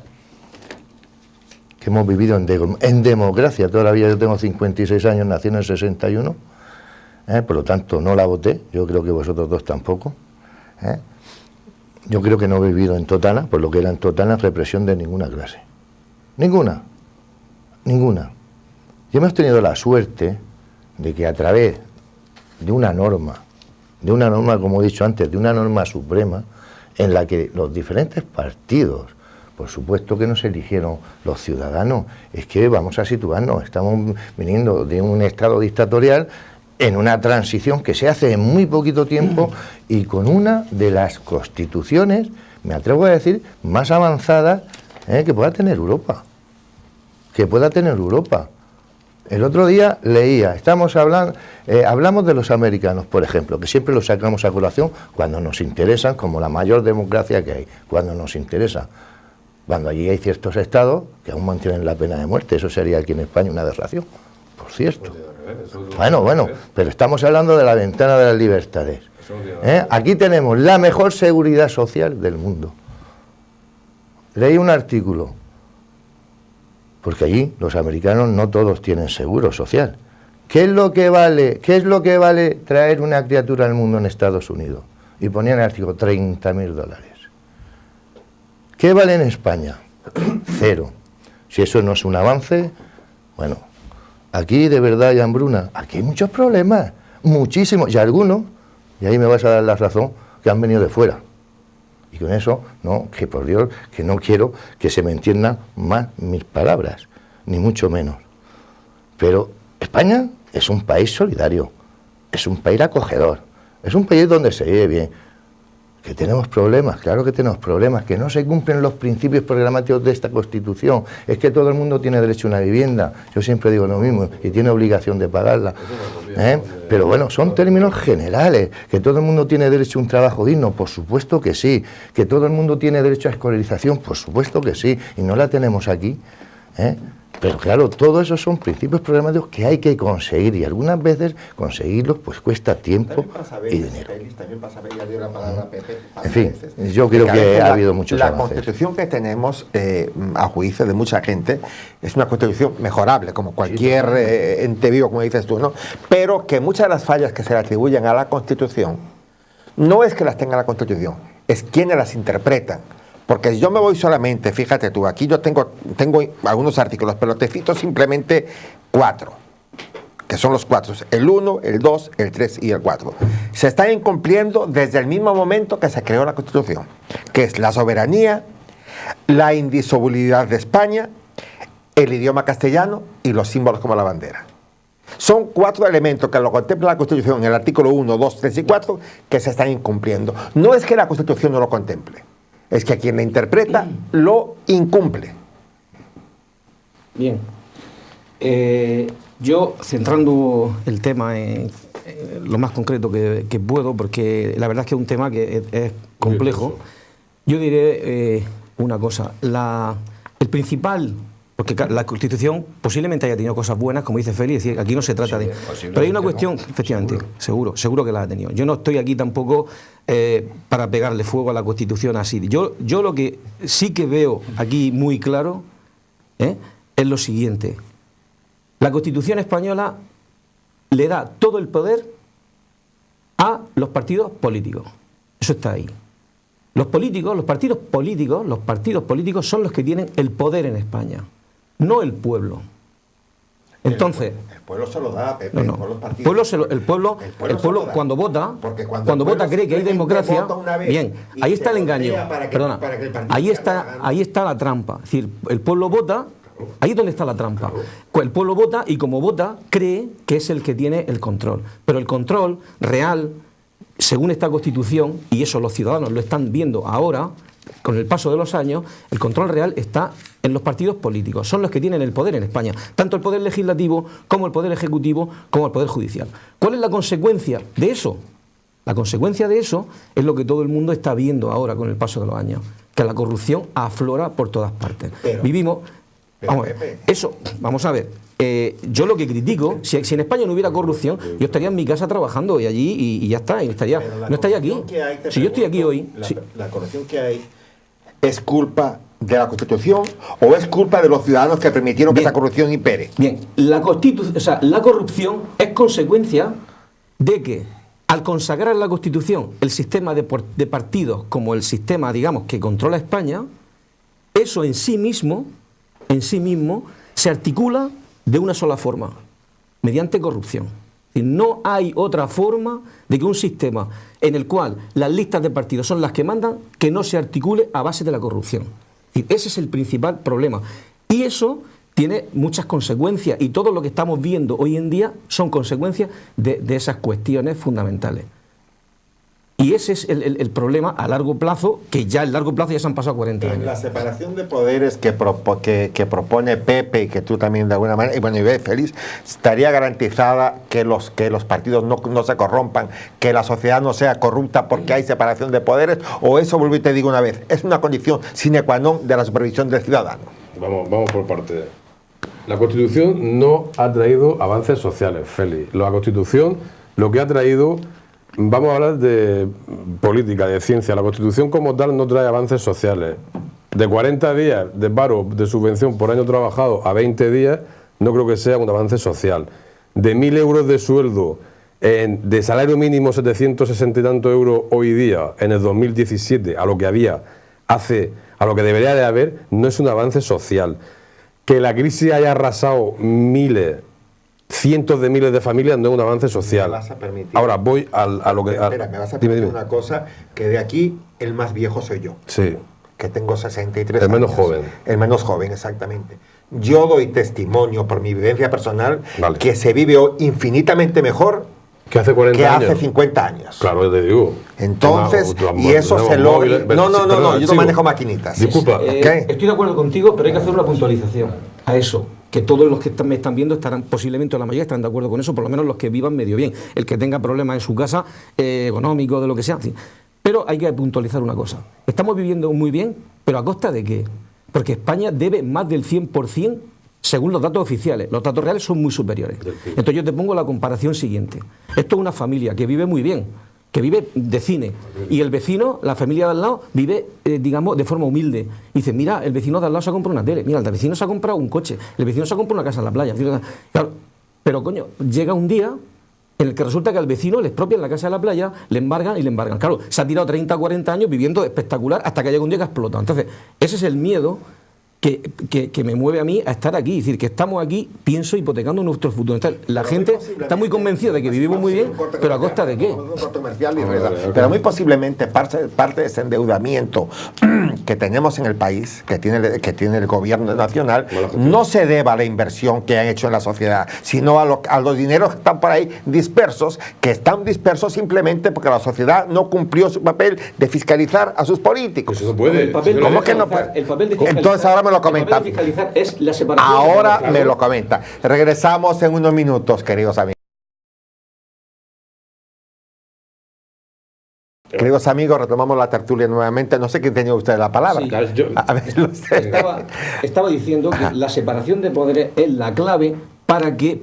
que hemos vivido en democracia toda la vida, yo tengo 56 años, nací en el 61, por lo tanto no la voté, yo creo que vosotros dos tampoco. Yo creo que no he vivido en Totana, por lo que era en Totana, represión de ninguna clase. Ninguna. Y hemos tenido la suerte de que a través de una norma, como he dicho antes, de una norma suprema, en la que los diferentes partidos, por supuesto que nos eligieron los ciudadanos, es que vamos a situarnos, estamos viniendo de un estado dictatorial en una transición que se hace en muy poquito tiempo y con una de las constituciones, me atrevo a decir, más avanzadas que pueda tener Europa. El otro día leía, hablamos de los americanos, por ejemplo, que siempre los sacamos a colación cuando nos interesan, como la mayor democracia que hay, cuando nos interesa. Cuando allí hay ciertos estados que aún mantienen la pena de muerte, eso sería aquí en España una aberración, por cierto. Bueno, pero estamos hablando de la ventana de las libertades. Aquí tenemos la mejor seguridad social del mundo. Leí un artículo, porque allí los americanos no todos tienen seguro social. ¿Qué es lo que vale traer una criatura al mundo en Estados Unidos? Y ponían el artículo, $30.000. ¿Qué vale en España? 0. Si eso no es un avance, bueno, aquí de verdad hay hambruna, aquí hay muchos problemas, muchísimos, y algunos, y ahí me vas a dar la razón, que han venido de fuera. Y con eso, no, que por Dios, que no quiero que se me entiendan más mis palabras, ni mucho menos. Pero España es un país solidario, es un país acogedor, es un país donde se vive bien. Que tenemos problemas, claro que tenemos problemas, que no se cumplen los principios programáticos de esta Constitución, es que todo el mundo tiene derecho a una vivienda, yo siempre digo lo mismo, y tiene obligación de pagarla, pero bueno, son términos generales, que todo el mundo tiene derecho a un trabajo digno, por supuesto que sí, que todo el mundo tiene derecho a escolarización, por supuesto que sí, y no la tenemos aquí, pero claro, todo eso son principios programáticos que hay que conseguir y algunas veces conseguirlos pues cuesta tiempo y dinero. En fin, yo creo que ha habido muchos avances. La Constitución que tenemos, a juicio de mucha gente, es una Constitución mejorable, como cualquier ente vivo, como dices tú, ¿no? Pero que muchas de las fallas que se le atribuyen a la Constitución no es que las tenga la Constitución, es quienes las interpretan. Porque yo me voy solamente, fíjate tú, aquí yo tengo algunos artículos, pero te cito simplemente 4. que son los 4, el 1, el 2, el 3 y el 4, se están incumpliendo desde el mismo momento que se creó la Constitución, que es la soberanía, la indisolubilidad de España, el idioma castellano y los símbolos como la bandera. Son 4 elementos que lo contempla la Constitución en el artículo 1, 2, 3 y 4 que se están incumpliendo. No es que la Constitución no lo contemple, es que quien la interpreta lo incumple. Bien. Yo, centrando el tema en lo más concreto que puedo, porque la verdad es que es un tema que es complejo, yo diré una cosa. El principal... Porque la Constitución posiblemente haya tenido cosas buenas, como dice Félix, es decir, aquí no se trata de... Pero hay una cuestión, efectivamente, seguro que la ha tenido. Yo no estoy aquí tampoco para pegarle fuego a la Constitución así. Yo lo que sí que veo aquí muy claro es lo siguiente. La Constitución española le da todo el poder a los partidos políticos. Eso está ahí. Los partidos políticos son los que tienen el poder en España, no el pueblo. Entonces, el pueblo se lo da, Pepe, no. por los partidos. El pueblo cuando vota, cree que hay democracia, bien, ahí está el engaño. Perdona, ahí está la trampa. Es decir, el pueblo vota, ahí es donde está la trampa. El pueblo vota y como vota cree que es el que tiene el control. Pero el control real, según esta Constitución, y eso los ciudadanos lo están viendo ahora, con el paso de los años, el control real está en los partidos políticos. Son los que tienen el poder en España, tanto el poder legislativo como el poder ejecutivo como el poder judicial. ¿Cuál es la consecuencia de eso? La consecuencia de eso es lo que todo el mundo está viendo ahora con el paso de los años, que la corrupción aflora por todas partes. Vamos a ver. Yo lo que critico, si en España no hubiera corrupción, yo estaría en mi casa trabajando y allí y ya está, no estaría aquí. Si yo estoy aquí hoy... La corrupción que hay es culpa de la Constitución o es culpa de los ciudadanos que permitieron que esa corrupción impere. Bien, la corrupción es consecuencia de que al consagrar la Constitución el sistema de partidos como el sistema, digamos, que controla España, eso en sí mismo se articula de una sola forma, mediante corrupción. No hay otra forma de que un sistema en el cual las listas de partidos son las que mandan, que no se articule a base de la corrupción. Ese es el principal problema. Y eso tiene muchas consecuencias, y todo lo que estamos viendo hoy en día son consecuencias de esas cuestiones fundamentales. Y ese es el problema a largo plazo, que ya en largo plazo ya se han pasado 40 años. La separación de poderes que propone Pepe y que tú también de alguna manera, y bueno, y ves, Félix, estaría garantizada que los partidos no se corrompan, que la sociedad no sea corrupta porque hay separación de poderes, o eso, vuelvo y te digo una vez, es una condición sine qua non de la supervisión del ciudadano. Vamos por parte. La Constitución no ha traído avances sociales, Félix. La Constitución lo que ha traído... Vamos a hablar de política, de ciencia. La Constitución como tal no trae avances sociales. De 40 días de paro de subvención por año trabajado a 20 días, no creo que sea un avance social. De 1.000 euros de sueldo, de salario mínimo 760 y tantos euros hoy día, en el 2017, a lo que había a lo que debería de haber, no es un avance social. Que la crisis haya arrasado cientos de miles de familias no es un avance social. Me vas a permitir. Ahora voy a lo que... Espera, me vas a permitir una cosa, que de aquí el más viejo soy yo. Sí. Que tengo 63 años. El menos joven. El menos joven, exactamente. Yo doy testimonio por mi vivencia personal vale. que se vive hoy infinitamente mejor que hace 40 años. Que hace 50 años. Claro, te digo. Entonces, y eso se logra... No, yo no manejo maquinitas. Disculpa. Estoy de acuerdo contigo, pero hay que hacer una puntualización a eso. Que todos los que me están viendo estarán, posiblemente la mayoría estarán de acuerdo con eso, por lo menos los que vivan medio bien. El que tenga problemas en su casa, económico, de lo que sea. Sí. Pero hay que puntualizar una cosa. Estamos viviendo muy bien, pero ¿a costa de qué? Porque España debe más del 100% según los datos oficiales. Los datos reales son muy superiores. Entonces yo te pongo la comparación siguiente. Esto es una familia que vive muy bien, que vive de cine, y el vecino, la familia de al lado, vive, digamos, de forma humilde. Y dice, mira, el vecino de al lado se ha comprado una tele, mira, el vecino se ha comprado un coche, el vecino se ha comprado una casa en la playa. Claro, pero coño, llega un día en el que resulta que al vecino le expropian la casa de la playa, le embargan y le embargan. Claro, se ha tirado 30 o 40 años viviendo espectacular hasta que llega un día que ha explotado. Entonces, ese es el miedo que me mueve a mí a estar aquí. Es decir, que estamos aquí, pienso, hipotecando nuestro futuro. Entonces, la gente está muy convencida de que vivimos muy bien, pero ¿a costa de qué? Pero muy posiblemente parte de ese endeudamiento que tenemos en el país, que tiene el gobierno nacional, no se deba a la inversión que han hecho en la sociedad, sino a los dineros que están por ahí dispersos, que están dispersos simplemente porque la sociedad no cumplió su papel de fiscalizar a sus políticos. Eso no puede. ¿Cómo que no puede? Entonces ahora me lo comenta. El papel de fiscalizar es la separación. Ahora me lo comenta. Regresamos en unos minutos, queridos amigos. Queridos amigos, retomamos la tertulia nuevamente. No sé quién tenía usted la palabra. Sí. A ver, estaba diciendo que la separación de poderes es la clave para que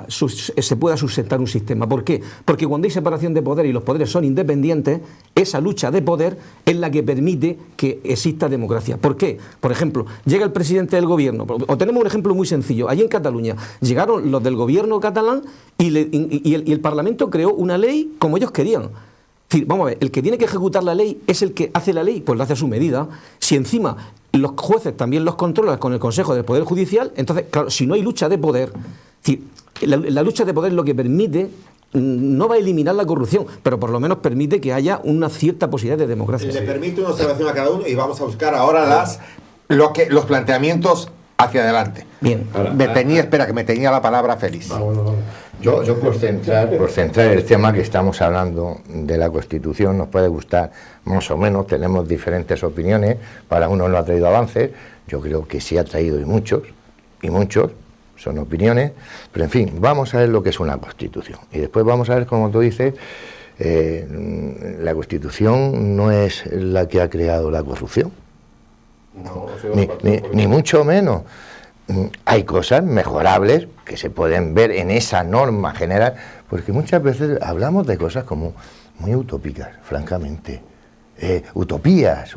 se pueda sustentar un sistema. ¿Por qué? Porque cuando hay separación de poder y los poderes son independientes, esa lucha de poder es la que permite que exista democracia. ¿Por qué? Por ejemplo, llega el presidente del gobierno, o tenemos un ejemplo muy sencillo. Allí en Cataluña llegaron los del gobierno catalán y el Parlamento creó una ley como ellos querían. Es decir, vamos a ver, el que tiene que ejecutar la ley es el que hace la ley, pues lo hace a su medida. Si encima los jueces también los controlan con el Consejo del Poder Judicial, entonces, claro, si no hay lucha de poder, es decir, la lucha de poder lo que permite, no va a eliminar la corrupción, pero por lo menos permite que haya una cierta posibilidad de democracia. Le permite una observación a cada uno y vamos a buscar ahora los planteamientos hacia adelante. Bien. Espera, que me tenía la palabra Félix. Yo por centrar el tema que estamos hablando de la Constitución, nos puede gustar más o menos, tenemos diferentes opiniones, para unos no ha traído avances, yo creo que sí ha traído y muchos, son opiniones, pero en fin, vamos a ver lo que es una Constitución. Y después vamos a ver, como tú dices, la Constitución no es la que ha creado la corrupción, No, ni mucho menos. Hay cosas mejorables que se pueden ver en esa norma general, porque muchas veces hablamos de cosas como muy utópicas, francamente. Utopías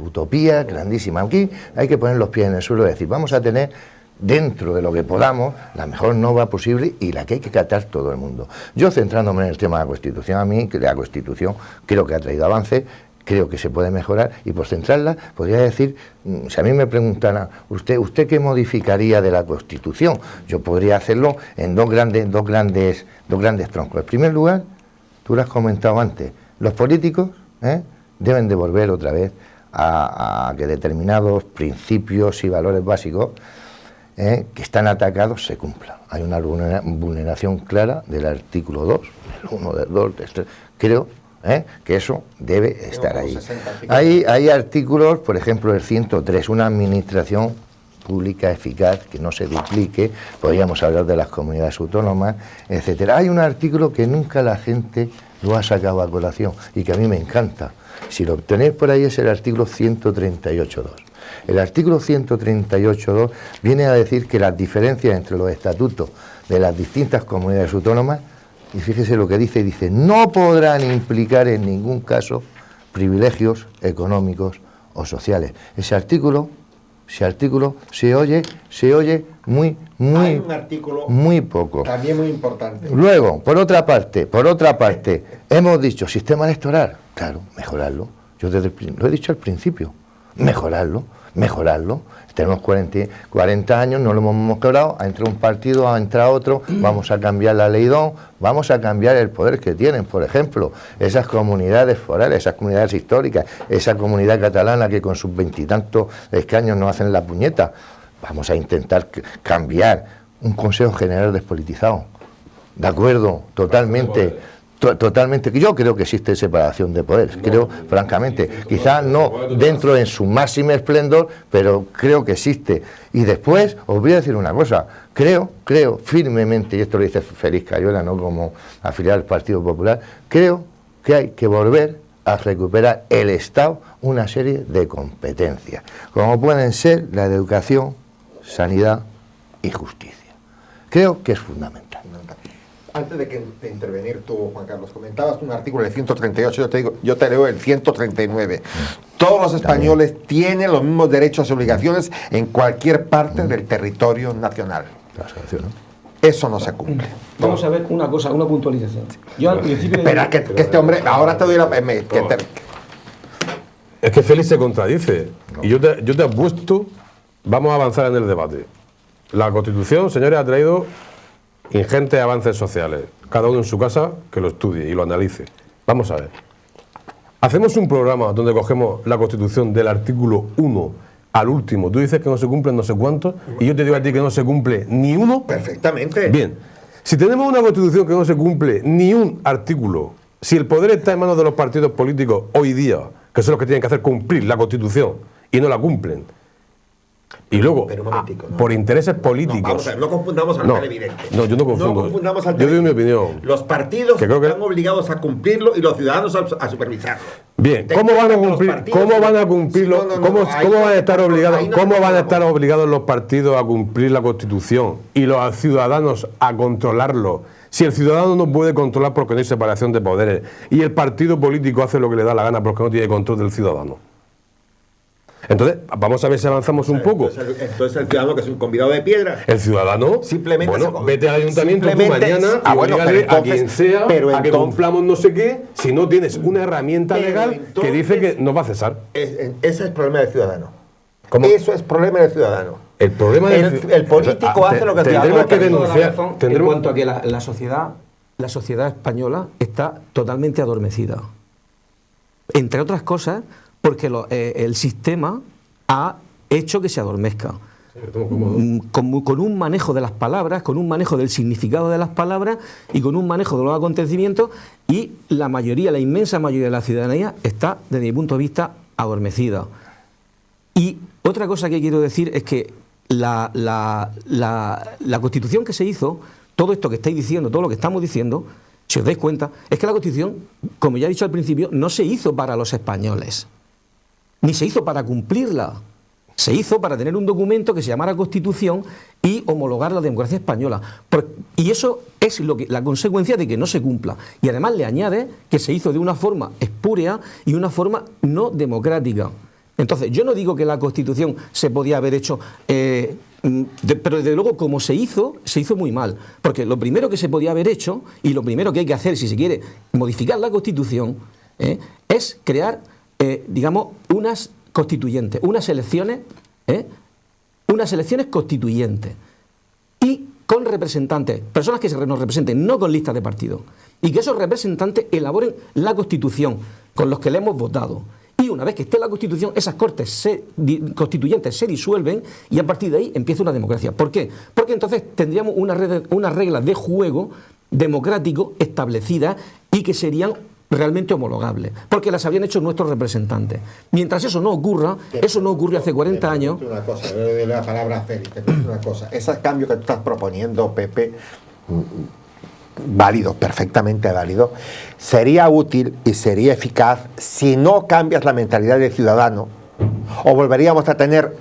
grandísimas. Aquí hay que poner los pies en el suelo y decir, vamos a tener dentro de lo que podamos la mejor norma posible y la que hay que acatar todo el mundo. Yo, centrándome en el tema de la Constitución, a mí la Constitución creo que ha traído avances, creo que se puede mejorar, y por centrarla podría decir, si a mí me preguntaran, ¿usted qué modificaría de la Constitución? Yo podría hacerlo en dos grandes troncos. En primer lugar, tú lo has comentado antes, los políticos deben de volver otra vez a que determinados principios y valores básicos que están atacados se cumplan. Hay una vulneración clara del artículo 2, del 1, del 2, del 3, creo que eso debe estar ahí. Hay artículos, por ejemplo, el 103, una administración pública eficaz, que no se duplique, podríamos hablar de las comunidades autónomas, etcétera. Hay un artículo que nunca la gente lo ha sacado a colación y que a mí me encanta. Si lo tenéis por ahí, es el artículo 138.2. El artículo 138.2 viene a decir que las diferencias entre los estatutos de las distintas comunidades autónomas, y fíjese lo que dice, no podrán implicar en ningún caso privilegios económicos o sociales. Ese artículo se oye muy poco. También muy importante. Luego, por otra parte, hemos dicho sistema electoral, claro, mejorarlo. Yo lo he dicho al principio, mejorarlo. Tenemos 40 años, no lo hemos mejorado, ha entrado un partido, ha entrado otro, vamos a cambiar la ley DON, vamos a cambiar el poder que tienen, por ejemplo, esas comunidades forales, esas comunidades históricas, esa comunidad catalana que con sus 20 y tantos escaños no hacen la puñeta. Vamos a intentar cambiar un Consejo General despolitizado. De acuerdo, totalmente, que yo creo que existe separación de poderes, creo, francamente, quizás no dentro en su máximo esplendor, pero creo que existe. Y después, os voy a decir una cosa, creo firmemente, y esto lo dice Félix Cayola, no como afiliado al Partido Popular, creo que hay que volver a recuperar el Estado una serie de competencias, como pueden ser la de educación, sanidad y justicia. Creo que es fundamental. Antes de intervenir tú, Juan Carlos, comentabas un artículo del 138, yo te leo el 139. Todos los españoles tienen los mismos derechos y obligaciones en cualquier parte del territorio nacional. Eso no se cumple. Vamos a ver una cosa, una puntualización. Yo al principio... Espera, que este hombre, ahora te doy la... Es que Félix se contradice. Y yo te apuesto vamos a avanzar en el debate. La Constitución, señores, ha traído ingentes avances sociales. Cada uno en su casa que lo estudie y lo analice. Vamos a ver. Hacemos un programa donde cogemos la Constitución del artículo 1 al último. Tú dices que no se cumplen no sé cuántos y yo te digo a ti que no se cumple ni uno. Perfectamente. Bien. Si tenemos una Constitución que no se cumple ni un artículo, si el poder está en manos de los partidos políticos hoy día, que son los que tienen que hacer cumplir la Constitución y no la cumplen, y luego, Pero un momentico, ¿no? por intereses políticos... No, vamos a ver, no confundamos al televidente. No, yo no confundo. No confundamos al Yo doy mi televidente. opinión. Los partidos Que creo que- están obligados a cumplirlo y los ciudadanos a supervisarlo. Bien, Ten ¿cómo van a cuenta que los cumplir? partidos- ¿Cómo van a cumplirlo? Sí, no, ¿Cómo ahí van a estar obligados? ahí no ¿Cómo van a estamos. estar obligados los partidos a cumplir la Constitución y los ciudadanos a controlarlo? Si el ciudadano no puede controlar porque no hay separación de poderes y el partido político hace lo que le da la gana porque no tiene control del ciudadano. Entonces, vamos a ver si avanzamos un poco. Entonces el ciudadano, que es un convidado de piedra, El ciudadano, Simplemente bueno, se- vete al ayuntamiento tú simplemente- mañana y bueno, obrígale pero a quien sea pero a que entonces- cumplamos no sé qué, si no tienes una herramienta Pero legal que entonces- dice que nos va a cesar. ese es el problema del ciudadano. ¿Cómo? Eso es problema del ciudadano. El problema El político hace lo que el ciudadano tendremos que le Toda la denunciar. razón en Tendremos, cuanto a que la sociedad española está totalmente adormecida. Entre otras cosas, porque el sistema ha hecho que se adormezca. Con un manejo de las palabras, con un manejo del significado de las palabras y con un manejo de los acontecimientos, y la inmensa mayoría de la ciudadanía está, desde mi punto de vista, adormecida. Y otra cosa que quiero decir es que la Constitución que se hizo, todo esto que estáis diciendo, todo lo que estamos diciendo, si os dais cuenta, es que la Constitución, como ya he dicho al principio, no se hizo para los españoles, ni se hizo para cumplirla. Se hizo para tener un documento que se llamara Constitución y homologar la democracia española. Y eso es la consecuencia de que no se cumpla. Y además le añade que se hizo de una forma espúrea y una forma no democrática. Entonces, yo no digo que la Constitución se podía haber hecho, pero desde luego como se hizo muy mal. Porque lo primero que se podía haber hecho, y lo primero que hay que hacer si se quiere modificar la Constitución, es crear, digamos, unas constituyentes, unas elecciones constituyentes. Y con representantes, personas que nos representen, no con listas de partidos. Y que esos representantes elaboren la Constitución con los que le hemos votado. Y una vez que esté la Constitución, esas cortes constituyentes se disuelven y a partir de ahí empieza una democracia. ¿Por qué? Porque entonces tendríamos unas reglas de juego democrático establecidas y que serían realmente homologables, porque las habían hecho nuestros representantes. Mientras eso no ocurra, eso no ocurrió hace 40 años. Una cosa, le doy la palabra a Félix, te pregunto una cosa. Ese cambio que tú estás proponiendo, Pepe, válido, perfectamente válido, sería útil y sería eficaz si no cambias la mentalidad del ciudadano, o volveríamos a tener,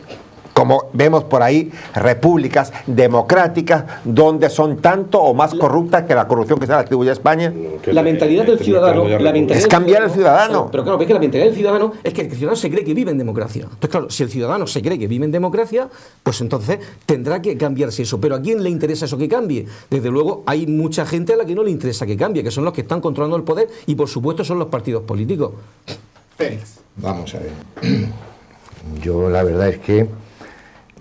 como vemos por ahí, repúblicas democráticas donde son tanto o más corruptas que la corrupción que se le atribuye a España. La mentalidad del ciudadano, Es cambiar el ciudadano. Pero claro, es que la mentalidad del ciudadano es que el ciudadano se cree que vive en democracia. Entonces, claro, si el ciudadano se cree que vive en democracia, pues entonces tendrá que cambiarse eso. Pero ¿a quién le interesa eso que cambie? Desde luego hay mucha gente a la que no le interesa que cambie, que son los que están controlando el poder y por supuesto son los partidos políticos. Félix. Vamos a ver. Yo la verdad es que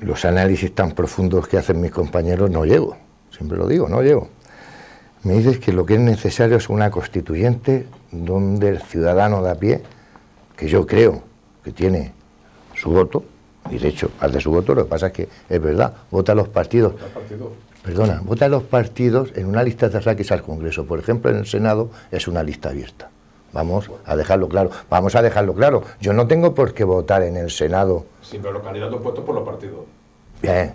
los análisis tan profundos que hacen mis compañeros no llego. Siempre lo digo, no llego. Me dices que lo que es necesario es una constituyente donde el ciudadano de a pie, que yo creo que tiene su voto, y de hecho al de su voto, lo que pasa es que es verdad, vota a los partidos. Perdona, vota a los partidos en una lista cerrada que es al Congreso. Por ejemplo, en el Senado es una lista abierta. Vamos a dejarlo claro. Vamos a dejarlo claro. Yo no tengo por qué votar en el Senado. Sí, pero los candidatos puestos por los partidos. Bien,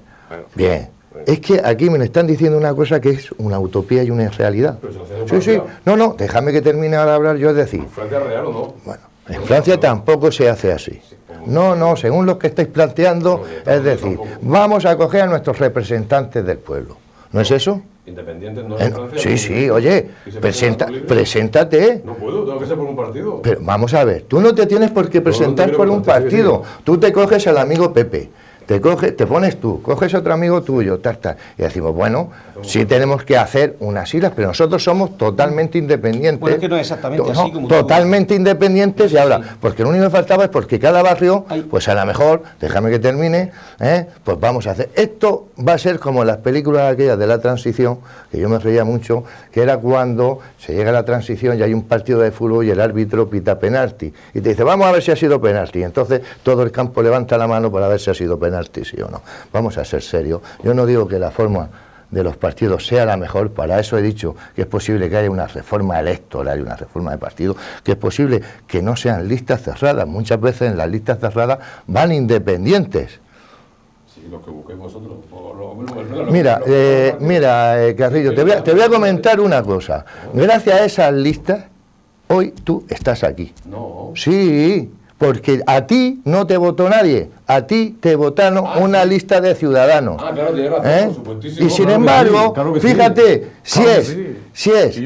bien. Es que aquí me están diciendo una cosa que es una utopía y una irrealidad. Pero si lo hacen en Sí, sí. Francia. No, déjame que termine de hablar yo, es decir. ¿Francia real o no? Bueno, en Francia tampoco se hace así. No, según lo que estáis planteando, es decir, vamos a coger a nuestros representantes del pueblo. ¿No es eso? Independientes no en Francia. Sí, oye, ¿Y se presenta por libre? preséntate. No puedo, tengo que ser por un partido. Pero vamos a ver, tú no te tienes por qué presentar quiero por un presentar, partido. sí. Tú te coges al amigo Pepe, te pones tú, coges otro amigo tuyo, y decimos, bueno, sí tenemos que hacer unas siglas, pero nosotros somos totalmente independientes. Bueno, es que no es exactamente así como totalmente independientes, y ahora, porque lo único que faltaba es porque cada barrio, pues a lo mejor, déjame que termine, pues vamos a hacer. Esto va a ser como las películas aquellas de la transición, que yo me reía mucho, que era cuando se llega a la transición y hay un partido de fútbol y el árbitro pita penalti, y te dice, vamos a ver si ha sido penalti, y entonces todo el campo levanta la mano para ver si ha sido penalti, sí o no. Vamos a ser serios. Yo no digo que la forma de los partidos sea la mejor, para eso he dicho que es posible que haya una reforma electoral y una reforma de partido, que es posible que no sean listas cerradas. Muchas veces en las listas cerradas van independientes. Sí, lo que busquéis vosotros. Mira, Carrillo, te voy a comentar una cosa. Gracias a esas listas, hoy tú estás aquí. No. Sí, porque a ti no te votó nadie, a ti te votaron una lista de ciudadanos. Claro, tienes razón, por supuestísimo. Y sin embargo, fíjate, si es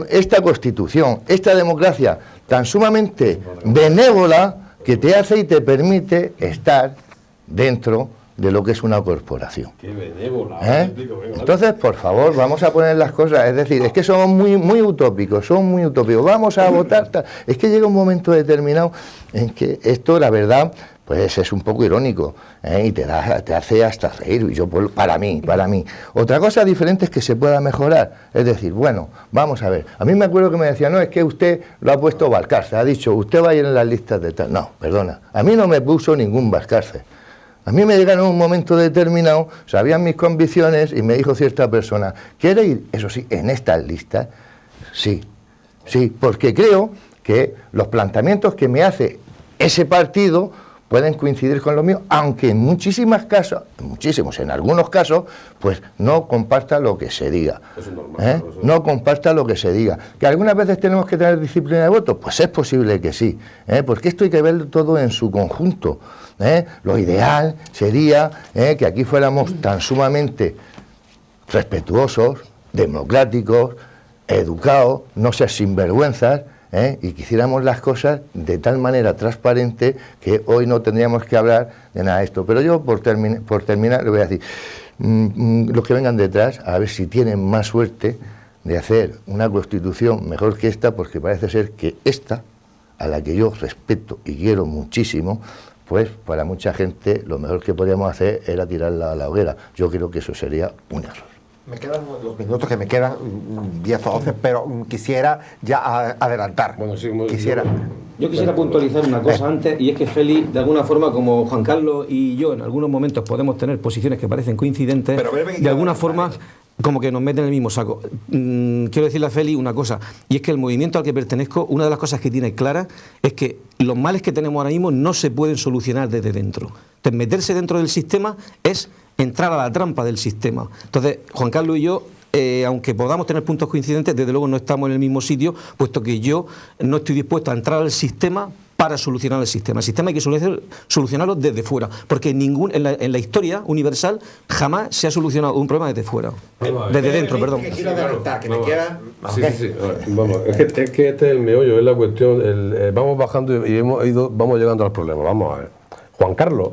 esta Constitución, esta democracia tan sumamente benévola que te hace y te permite estar dentro de lo que es una corporación. Qué benévola. Entonces, por favor, vamos a poner las cosas, es decir, es que somos muy utópicos, vamos a votar, es que llega un momento determinado en que esto, la verdad, pues es un poco irónico, y te hace hasta reír, y yo, para mí. Otra cosa diferente es que se pueda mejorar, es decir, bueno, vamos a ver, a mí me acuerdo que me decía, no, es que usted lo ha puesto Valcárcel, ha dicho, usted va a ir en las listas de tal, no, perdona, a mí no me puso ningún Valcárcel. A mí me llegaron en un momento determinado, sabían mis convicciones y me dijo cierta persona, ¿quiere ir, eso sí, en estas listas? Sí, porque creo que los planteamientos que me hace ese partido pueden coincidir con los míos, aunque en en algunos casos, pues no comparta lo que se diga. Eso es normal. No comparta lo que se diga. ¿Que algunas veces tenemos que tener disciplina de voto? Pues es posible que sí, porque esto hay que verlo todo en su conjunto. Lo ideal sería que aquí fuéramos tan sumamente respetuosos, democráticos, educados, no ser sinvergüenzas, y que hiciéramos las cosas de tal manera transparente que hoy no tendríamos que hablar de nada de esto. Pero yo, por terminar, le voy a decir, los que vengan detrás, a ver si tienen más suerte de hacer una Constitución mejor que esta, porque parece ser que esta, a la que yo respeto y quiero muchísimo, pues para mucha gente lo mejor que podríamos hacer era tirarla a la hoguera. Yo creo que eso sería un error. Me quedan los minutos que me quedan, 10 o 12, pero quisiera ya adelantar. Bueno, sí, Yo quisiera puntualizar una cosa antes, y es que Félix, de alguna forma, como Juan Carlos y yo en algunos momentos podemos tener posiciones que parecen coincidentes, pero de alguna forma como que nos meten en el mismo saco. Quiero decirle a Félix una cosa, y es que el movimiento al que pertenezco, una de las cosas que tiene clara es que los males que tenemos ahora mismo no se pueden solucionar desde dentro. Entonces, meterse dentro del sistema es entrar a la trampa del sistema. Entonces, Juan Carlos y yo, aunque podamos tener puntos coincidentes, desde luego no estamos en el mismo sitio, puesto que yo no estoy dispuesto a entrar al sistema para solucionar el sistema. El sistema hay que solucionarlo desde fuera, porque en la historia universal jamás se ha solucionado un problema desde fuera. Desde dentro, perdón. Quiero adelantar, que me queda... Sí. Vamos, es que este es el meollo, es la cuestión. Vamos bajando y vamos llegando al problema. Vamos a ver. Juan Carlos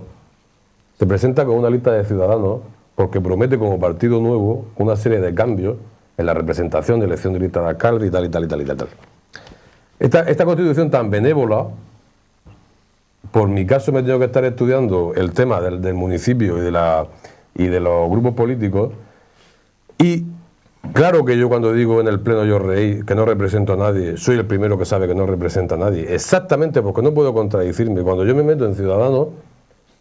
se presenta con una lista de ciudadanos porque promete como partido nuevo una serie de cambios en la representación de elección de lista de alcalde y tal. Esta constitución tan benévola, por mi caso me he tenido que estar estudiando el tema del municipio y de los grupos políticos, y claro que yo cuando digo en el pleno yo reí que no represento a nadie, soy el primero que sabe que no representa a nadie, exactamente porque no puedo contradecirme. Cuando yo me meto en Ciudadanos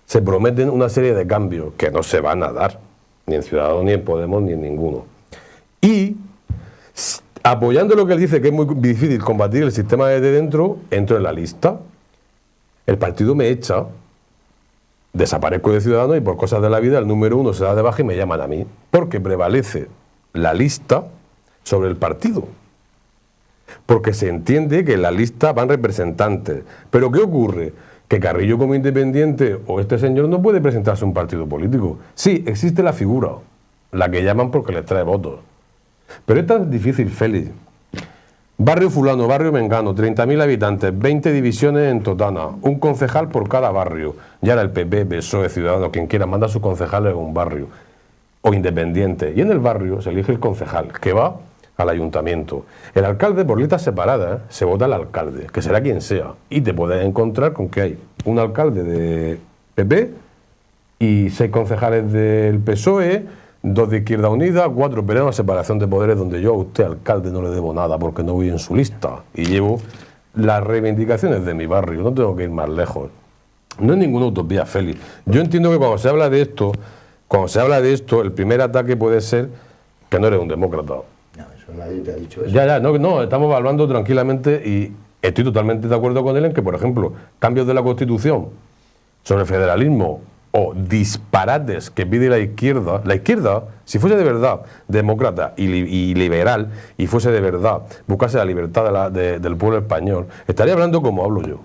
se prometen una serie de cambios que no se van a dar, ni en Ciudadanos, ni en Podemos, ni en ninguno. Y apoyando lo que él dice, que es muy difícil combatir el sistema desde dentro, entro en la lista, el partido me echa, desaparezco de Ciudadanos y por cosas de la vida el número 1 se da de baja y me llaman a mí, porque prevalece la lista sobre el partido. Porque se entiende que en la lista van representantes. Pero ¿qué ocurre? Que Carrillo como independiente o este señor no puede presentarse a un partido político. Sí, existe la figura, la que llaman porque les trae votos. Pero es tan difícil, Félix, Barrio fulano, barrio mengano, 30.000 habitantes, 20 divisiones en Totana, un concejal por cada barrio. Ya era el PP, PSOE, Ciudadanos, quien quiera, manda a sus concejales en un barrio, o independiente. Y en el barrio se elige el concejal, que va al ayuntamiento. El alcalde, por listas separadas, se vota al alcalde, que será quien sea. Y te puedes encontrar con que hay un alcalde de PP y 6 concejales del PSOE, 2 de Izquierda Unida, 4, pero una separación de poderes donde yo a usted, alcalde, no le debo nada porque no voy en su lista y llevo las reivindicaciones de mi barrio, no tengo que ir más lejos. No es ninguna utopía, Félix. Yo entiendo que cuando se habla de esto, el primer ataque puede ser que no eres un demócrata. No, eso nadie te ha dicho eso. Ya, no, estamos hablando tranquilamente y estoy totalmente de acuerdo con él en que, por ejemplo, cambios de la Constitución sobre el federalismo o disparates que pide la izquierda, si fuese de verdad demócrata y liberal y fuese de verdad buscase la libertad del pueblo español, estaría hablando como hablo yo.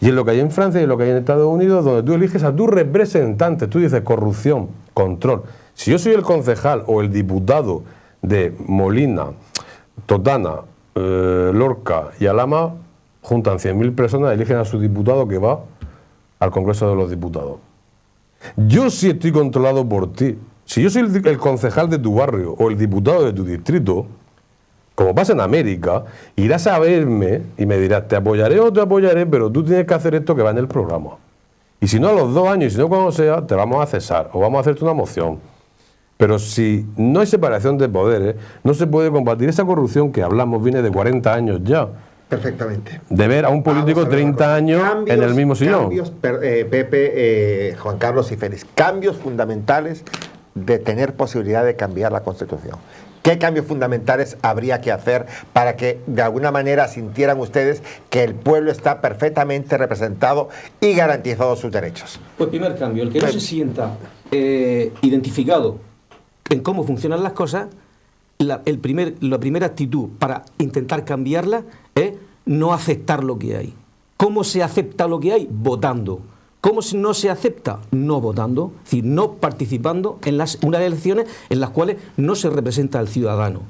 Y en lo que hay en Francia y en lo que hay en Estados Unidos, donde tú eliges a tu representante, tú dices corrupción, control. Si yo soy el concejal o el diputado de Molina, Totana, Lorca y Alhama, juntan 100.000 personas, eligen a su diputado que va al Congreso de los Diputados. Yo sí estoy controlado por ti. Si yo soy el concejal de tu barrio o el diputado de tu distrito, como pasa en América, irás a verme y me dirás, te apoyaré o te apoyaré, pero tú tienes que hacer esto que va en el programa. Y si no a los 2 años, y si no cuando sea, te vamos a cesar o vamos a hacerte una moción. Pero si no hay separación de poderes, no se puede combatir esa corrupción que hablamos, viene de 40 años ya. Perfectamente. De ver a un político 30 años en el mismo sillón. Pepe, Juan Carlos y Félix, cambios fundamentales de tener posibilidad de cambiar la Constitución. ¿Qué cambios fundamentales habría que hacer para que de alguna manera sintieran ustedes que el pueblo está perfectamente representado y garantizados sus derechos? Pues primer cambio, el que no se sienta identificado en cómo funcionan las cosas, la primera actitud para intentar cambiarla es no aceptar lo que hay. ¿Cómo se acepta lo que hay? Votando. ¿Cómo no se acepta? No votando, es decir, no participando en unas elecciones en las cuales no se representa al ciudadano.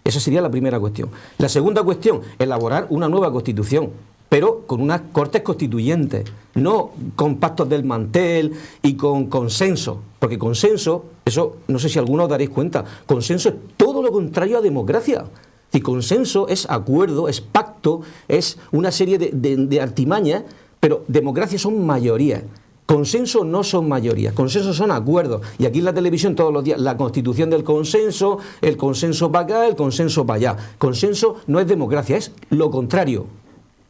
Esa sería la primera cuestión. La segunda cuestión, elaborar una nueva Constitución, pero con unas Cortes Constituyentes, no con pactos del mantel y con consenso, porque consenso, eso no sé si algunos os daréis cuenta, consenso es todo lo contrario a democracia. Si consenso es acuerdo, es pacto, es una serie de artimañas, pero democracia son mayorías. Consenso no son mayorías, consenso son acuerdos. Y aquí en la televisión todos los días, la constitución del consenso, el consenso para acá, el consenso para allá. Consenso no es democracia, es lo contrario.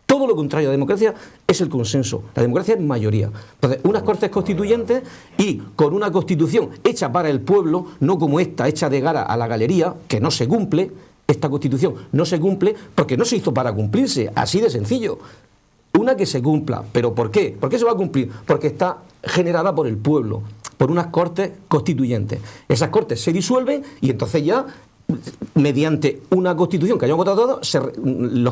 Todo lo contrario a democracia es el consenso. La democracia es mayoría. Entonces, unas Cortes Constituyentes y con una Constitución hecha para el pueblo, no como esta, hecha de cara a la galería, que no se cumple. Esta Constitución no se cumple porque no se hizo para cumplirse, así de sencillo. Una que se cumpla, ¿pero por qué? ¿Por qué se va a cumplir? Porque está generada por el pueblo, por unas Cortes Constituyentes. Esas Cortes se disuelven y entonces ya, mediante una Constitución que hayan votado todos,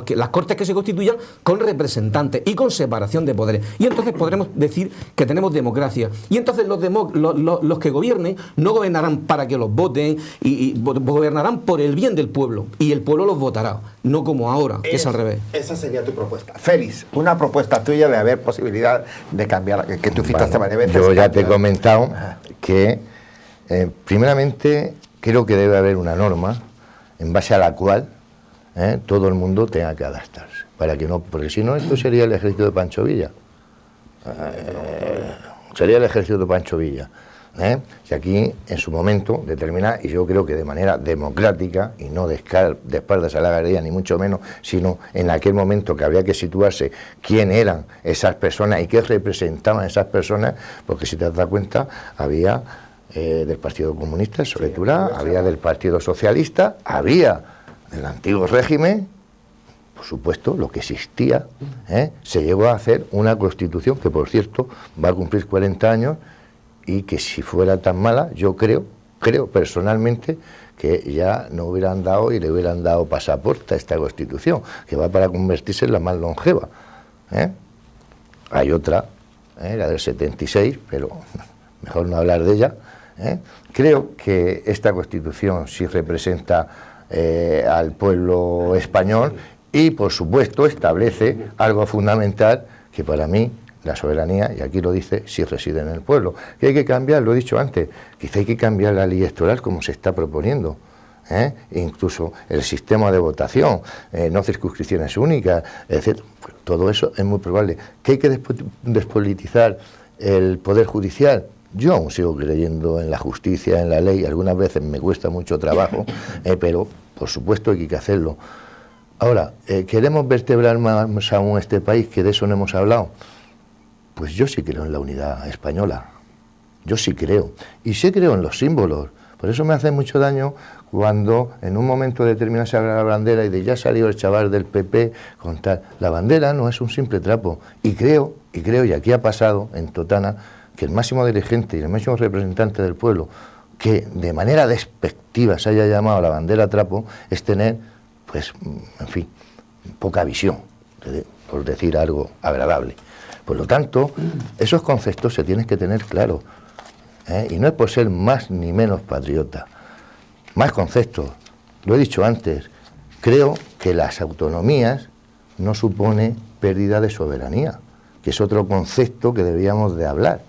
las Cortes que se constituyan con representantes y con separación de poderes. Y entonces podremos decir que tenemos democracia. Y entonces los que gobiernen no gobernarán para que los voten, y gobernarán por el bien del pueblo. Y el pueblo los votará, no como ahora, que es al revés. Esa sería tu propuesta. Félix, una propuesta tuya de haber posibilidad de cambiar, que tú citaste varias veces. Yo ya te he comentado que, primeramente, creo que debe haber una norma en base a la cual todo el mundo tenga que adaptarse, para que no, porque si no esto sería el ejército de Pancho Villa. Sería el ejército de Pancho Villa. Si aquí en su momento determina, y yo creo que de manera democrática y no de espaldas a la galería ni mucho menos, sino en aquel momento que habría que situarse quién eran esas personas y qué representaban esas personas, porque si te das cuenta había del Partido Comunista, Soletura, había del Partido Socialista, había del antiguo régimen, por supuesto, lo que existía, se llegó a hacer una Constitución que, por cierto, va a cumplir 40 años y que si fuera tan mala, yo creo personalmente que ya no hubieran dado y le hubieran dado pasaporte a esta Constitución, que va para convertirse en la más longeva. Hay otra, la del 76, pero mejor no hablar de ella. Creo que esta Constitución sí representa al pueblo español y, por supuesto, establece algo fundamental que para mí, la soberanía, y aquí lo dice, sí reside en el pueblo. Que hay que cambiar, lo he dicho antes, quizá hay que cambiar la ley electoral como se está proponiendo. Incluso el sistema de votación, no circunscripciones únicas, etc. Todo eso es muy probable. ¿Que hay que despolitizar el Poder Judicial? Yo aún sigo creyendo en la justicia, en la ley, algunas veces me cuesta mucho trabajo, pero por supuesto hay que hacerlo. Ahora, ¿queremos vertebrar más aún este país, que de eso no hemos hablado? Pues yo sí creo en la unidad española, yo sí creo, y sí creo en los símbolos. Por eso me hace mucho daño cuando en un momento determinado se abre la bandera y de ya salió el chaval del PP con tal. La bandera no es un simple trapo, y creo, y aquí ha pasado en Totana, que el máximo dirigente y el máximo representante del pueblo, que de manera despectiva se haya llamado la bandera trapo, es tener, pues, en fin, poca visión, por decir algo agradable. Por lo tanto, esos conceptos se tienen que tener claros, y no es por ser más ni menos patriota. Más conceptos, lo he dicho antes, creo que las autonomías no supone pérdida de soberanía, que es otro concepto que deberíamos de hablar.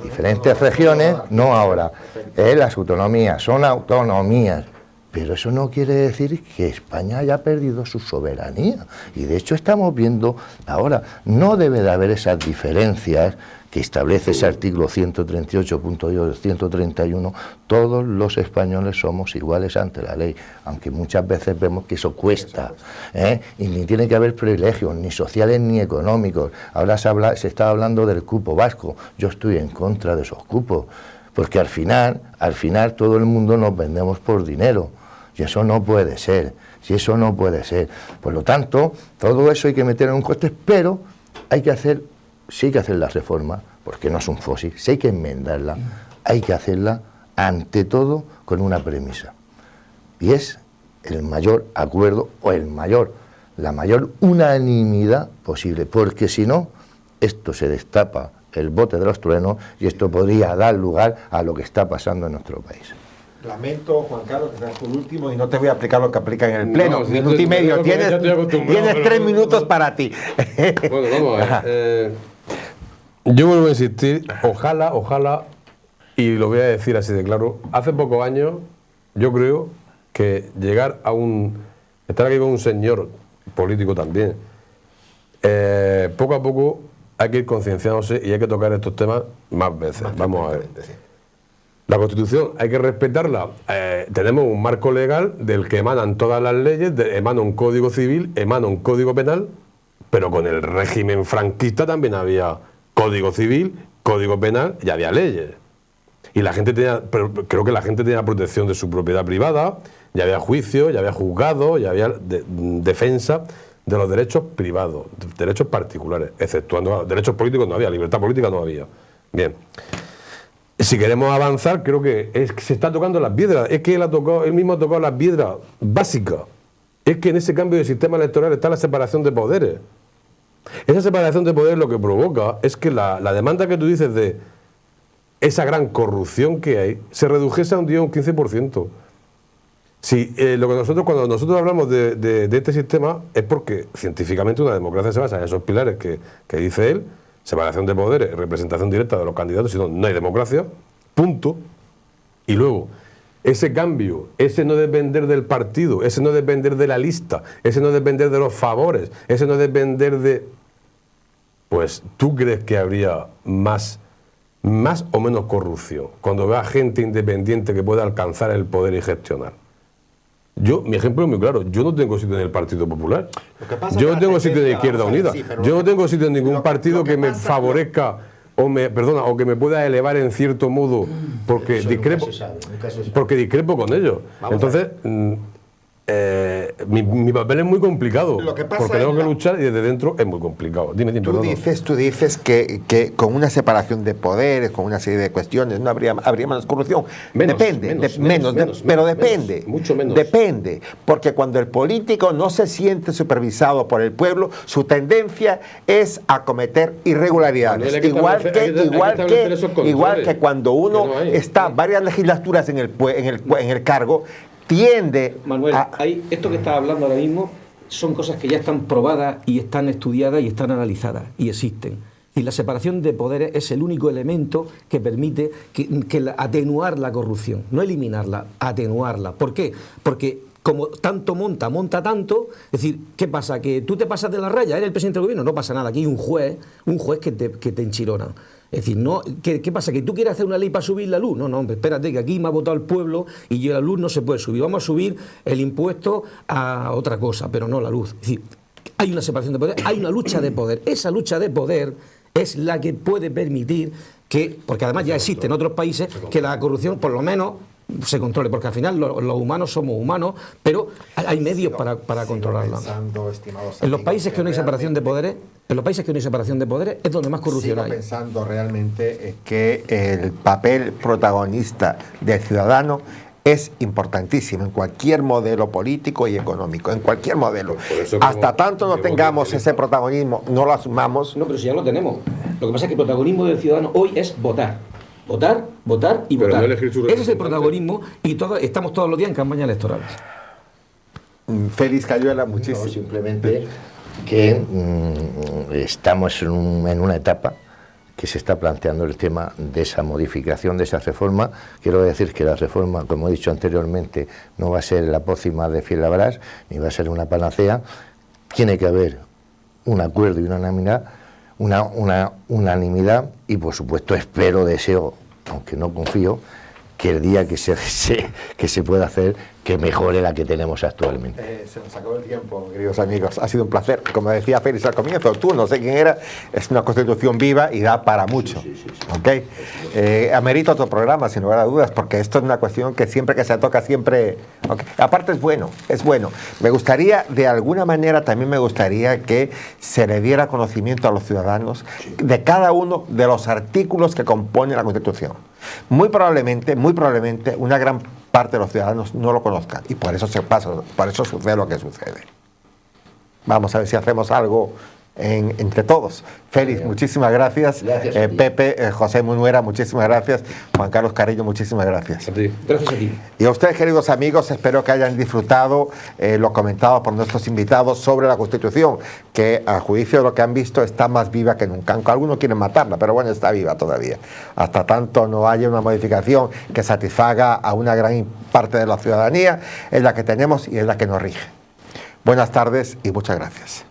Diferentes regiones, no ahora. Las autonomías son autonomías, pero eso no quiere decir que España haya perdido su soberanía. Y de hecho estamos viendo ahora, no debe de haber esas diferencias que establece ese artículo 138.2, 131, todos los españoles somos iguales ante la ley, aunque muchas veces vemos que eso cuesta, y ni tiene que haber privilegios, ni sociales ni económicos. Ahora se está hablando del cupo vasco, yo estoy en contra de esos cupos, porque al final todo el mundo nos vendemos por dinero, y eso no puede ser, si eso no puede ser. Por lo tanto, todo eso hay que meter en un coste, pero hay que hacer... Sí hay que hacer la reforma, porque no es un fósil, sí hay que enmendarla, hay que hacerla ante todo con una premisa, y es el mayor acuerdo o la mayor unanimidad posible, porque si no, esto se destapa el bote de los truenos y esto podría dar lugar a lo que está pasando en nuestro país. Lamento, Juan Carlos, que seas el último y no te voy a aplicar lo que aplican en el Pleno. No, minuto y medio. Tienes 3 minutos para ti. Bueno, vamos a ver. Yo vuelvo a insistir, ojalá, y lo voy a decir así de claro, hace pocos años yo creo que llegar a estar aquí con un señor político también, poco a poco hay que ir concienciándose y hay que tocar estos temas más veces. Vamos a ver. La Constitución hay que respetarla. Tenemos un marco legal del que emanan todas las leyes, emana un código civil, emana un código penal, pero con el régimen franquista también había código civil, código penal y había leyes. Y la gente creo que la gente tenía protección de su propiedad privada, ya había juicio, ya había juzgado, ya había defensa de los derechos privados, derechos particulares, exceptuando derechos políticos no había, libertad política no había. Bien. Si queremos avanzar, creo que se está tocando las piedras. Es que él mismo ha tocado las piedras básicas. Es que en ese cambio de sistema electoral está la separación de poderes. Esa separación de poderes lo que provoca es que la demanda que tú dices de esa gran corrupción que hay se redujese a un 15%. Si, cuando nosotros hablamos de este sistema es porque científicamente una democracia se basa en esos pilares que dice él: separación de poderes, representación directa de los candidatos, si no hay democracia, punto. Y luego, ese cambio, ese no depender del partido, ese no depender de la lista, ese no depender de los favores, ese no depender de... Pues, ¿tú crees que habría más o menos corrupción cuando vea gente independiente que pueda alcanzar el poder y gestionar? Mi ejemplo es muy claro, yo no tengo sitio en el Partido Popular, yo no tengo sitio en Izquierda Unida, yo no tengo sitio en ningún partido que me favorezca o que me pueda elevar en cierto modo porque discrepo con ellos. Entonces, mi papel es muy complicado, porque tengo que luchar y desde dentro es muy complicado. Dime, tú dices que con una separación de poderes, con una serie de cuestiones, no habría menos corrupción. Depende, mucho menos. Depende, porque cuando el político no se siente supervisado por el pueblo, su tendencia es a cometer irregularidades. Igual que cuando uno está varias legislaturas en el cargo, tiende Manuel, a... esto que estás hablando ahora mismo son cosas que ya están probadas y están estudiadas y están analizadas y existen. Y la separación de poderes es el único elemento que permite atenuar la corrupción, no eliminarla, atenuarla. ¿Por qué? Porque como tanto monta tanto, es decir, ¿qué pasa? ¿Que tú te pasas de la raya? ¿Eres el presidente del gobierno? No pasa nada, aquí hay un juez que te enchilona. Es decir, no, ¿qué pasa? ¿Que tú quieres hacer una ley para subir la luz? No, hombre, espérate, que aquí me ha votado el pueblo y yo la luz no se puede subir. Vamos a subir el impuesto a otra cosa, pero no la luz. Es decir, hay una separación de poder, hay una lucha de poder. Esa lucha de poder es la que puede permitir que, porque además ya existe en otros países, que la corrupción por lo menos se controle, porque al final los humanos somos humanos, pero hay medios para controlarla. En los países que no hay separación de poderes, es donde más corrupción hay. Pensando realmente que el papel protagonista del ciudadano es importantísimo en cualquier modelo político y económico, en cualquier modelo. Hasta tanto no tengamos ese protagonismo, no lo asumamos. No, pero si ya lo tenemos. Lo que pasa es que el protagonismo del ciudadano hoy es votar. Votar y pero votar. No ese es el protagonismo y estamos todos los días en campañas electorales. Félix Cayuela, muchísimo. No, simplemente que estamos en una etapa que se está planteando el tema de esa modificación, de esa reforma. Quiero decir que la reforma, como he dicho anteriormente, no va a ser la pócima de Fiel-Labrás, ni va a ser una panacea. Tiene que haber un acuerdo y una unanimidad y, por supuesto, deseo, aunque no confío, que el día que se pueda hacer, que mejore la que tenemos actualmente. Se nos acabó el tiempo, queridos amigos. Ha sido un placer. Como decía Félix al comienzo, tú, no sé quién era, es una constitución viva y da para mucho. Sí. ¿Okay? Amerita otro programa, sin lugar a dudas, porque esto es una cuestión que siempre que se toca, siempre... Okay. Aparte es bueno. Me gustaría, de alguna manera, también me gustaría que se le diera conocimiento a los ciudadanos de cada uno de los artículos que componen la Constitución. Muy probablemente, una gran parte de los ciudadanos no lo conozcan y por eso sucede lo que sucede. Vamos a ver si hacemos algo entre todos. Félix, muchísimas gracias. Pepe, José Munuera, muchísimas gracias. Juan Carlos Carrillo, muchísimas gracias. Gracias a ti. Y a ustedes, queridos amigos, espero que hayan disfrutado lo comentado por nuestros invitados sobre la Constitución, que a juicio de lo que han visto está más viva que nunca. Aunque algunos quieren matarla, pero bueno, está viva todavía. Hasta tanto no haya una modificación que satisfaga a una gran parte de la ciudadanía, es la que tenemos y es la que nos rige. Buenas tardes y muchas gracias.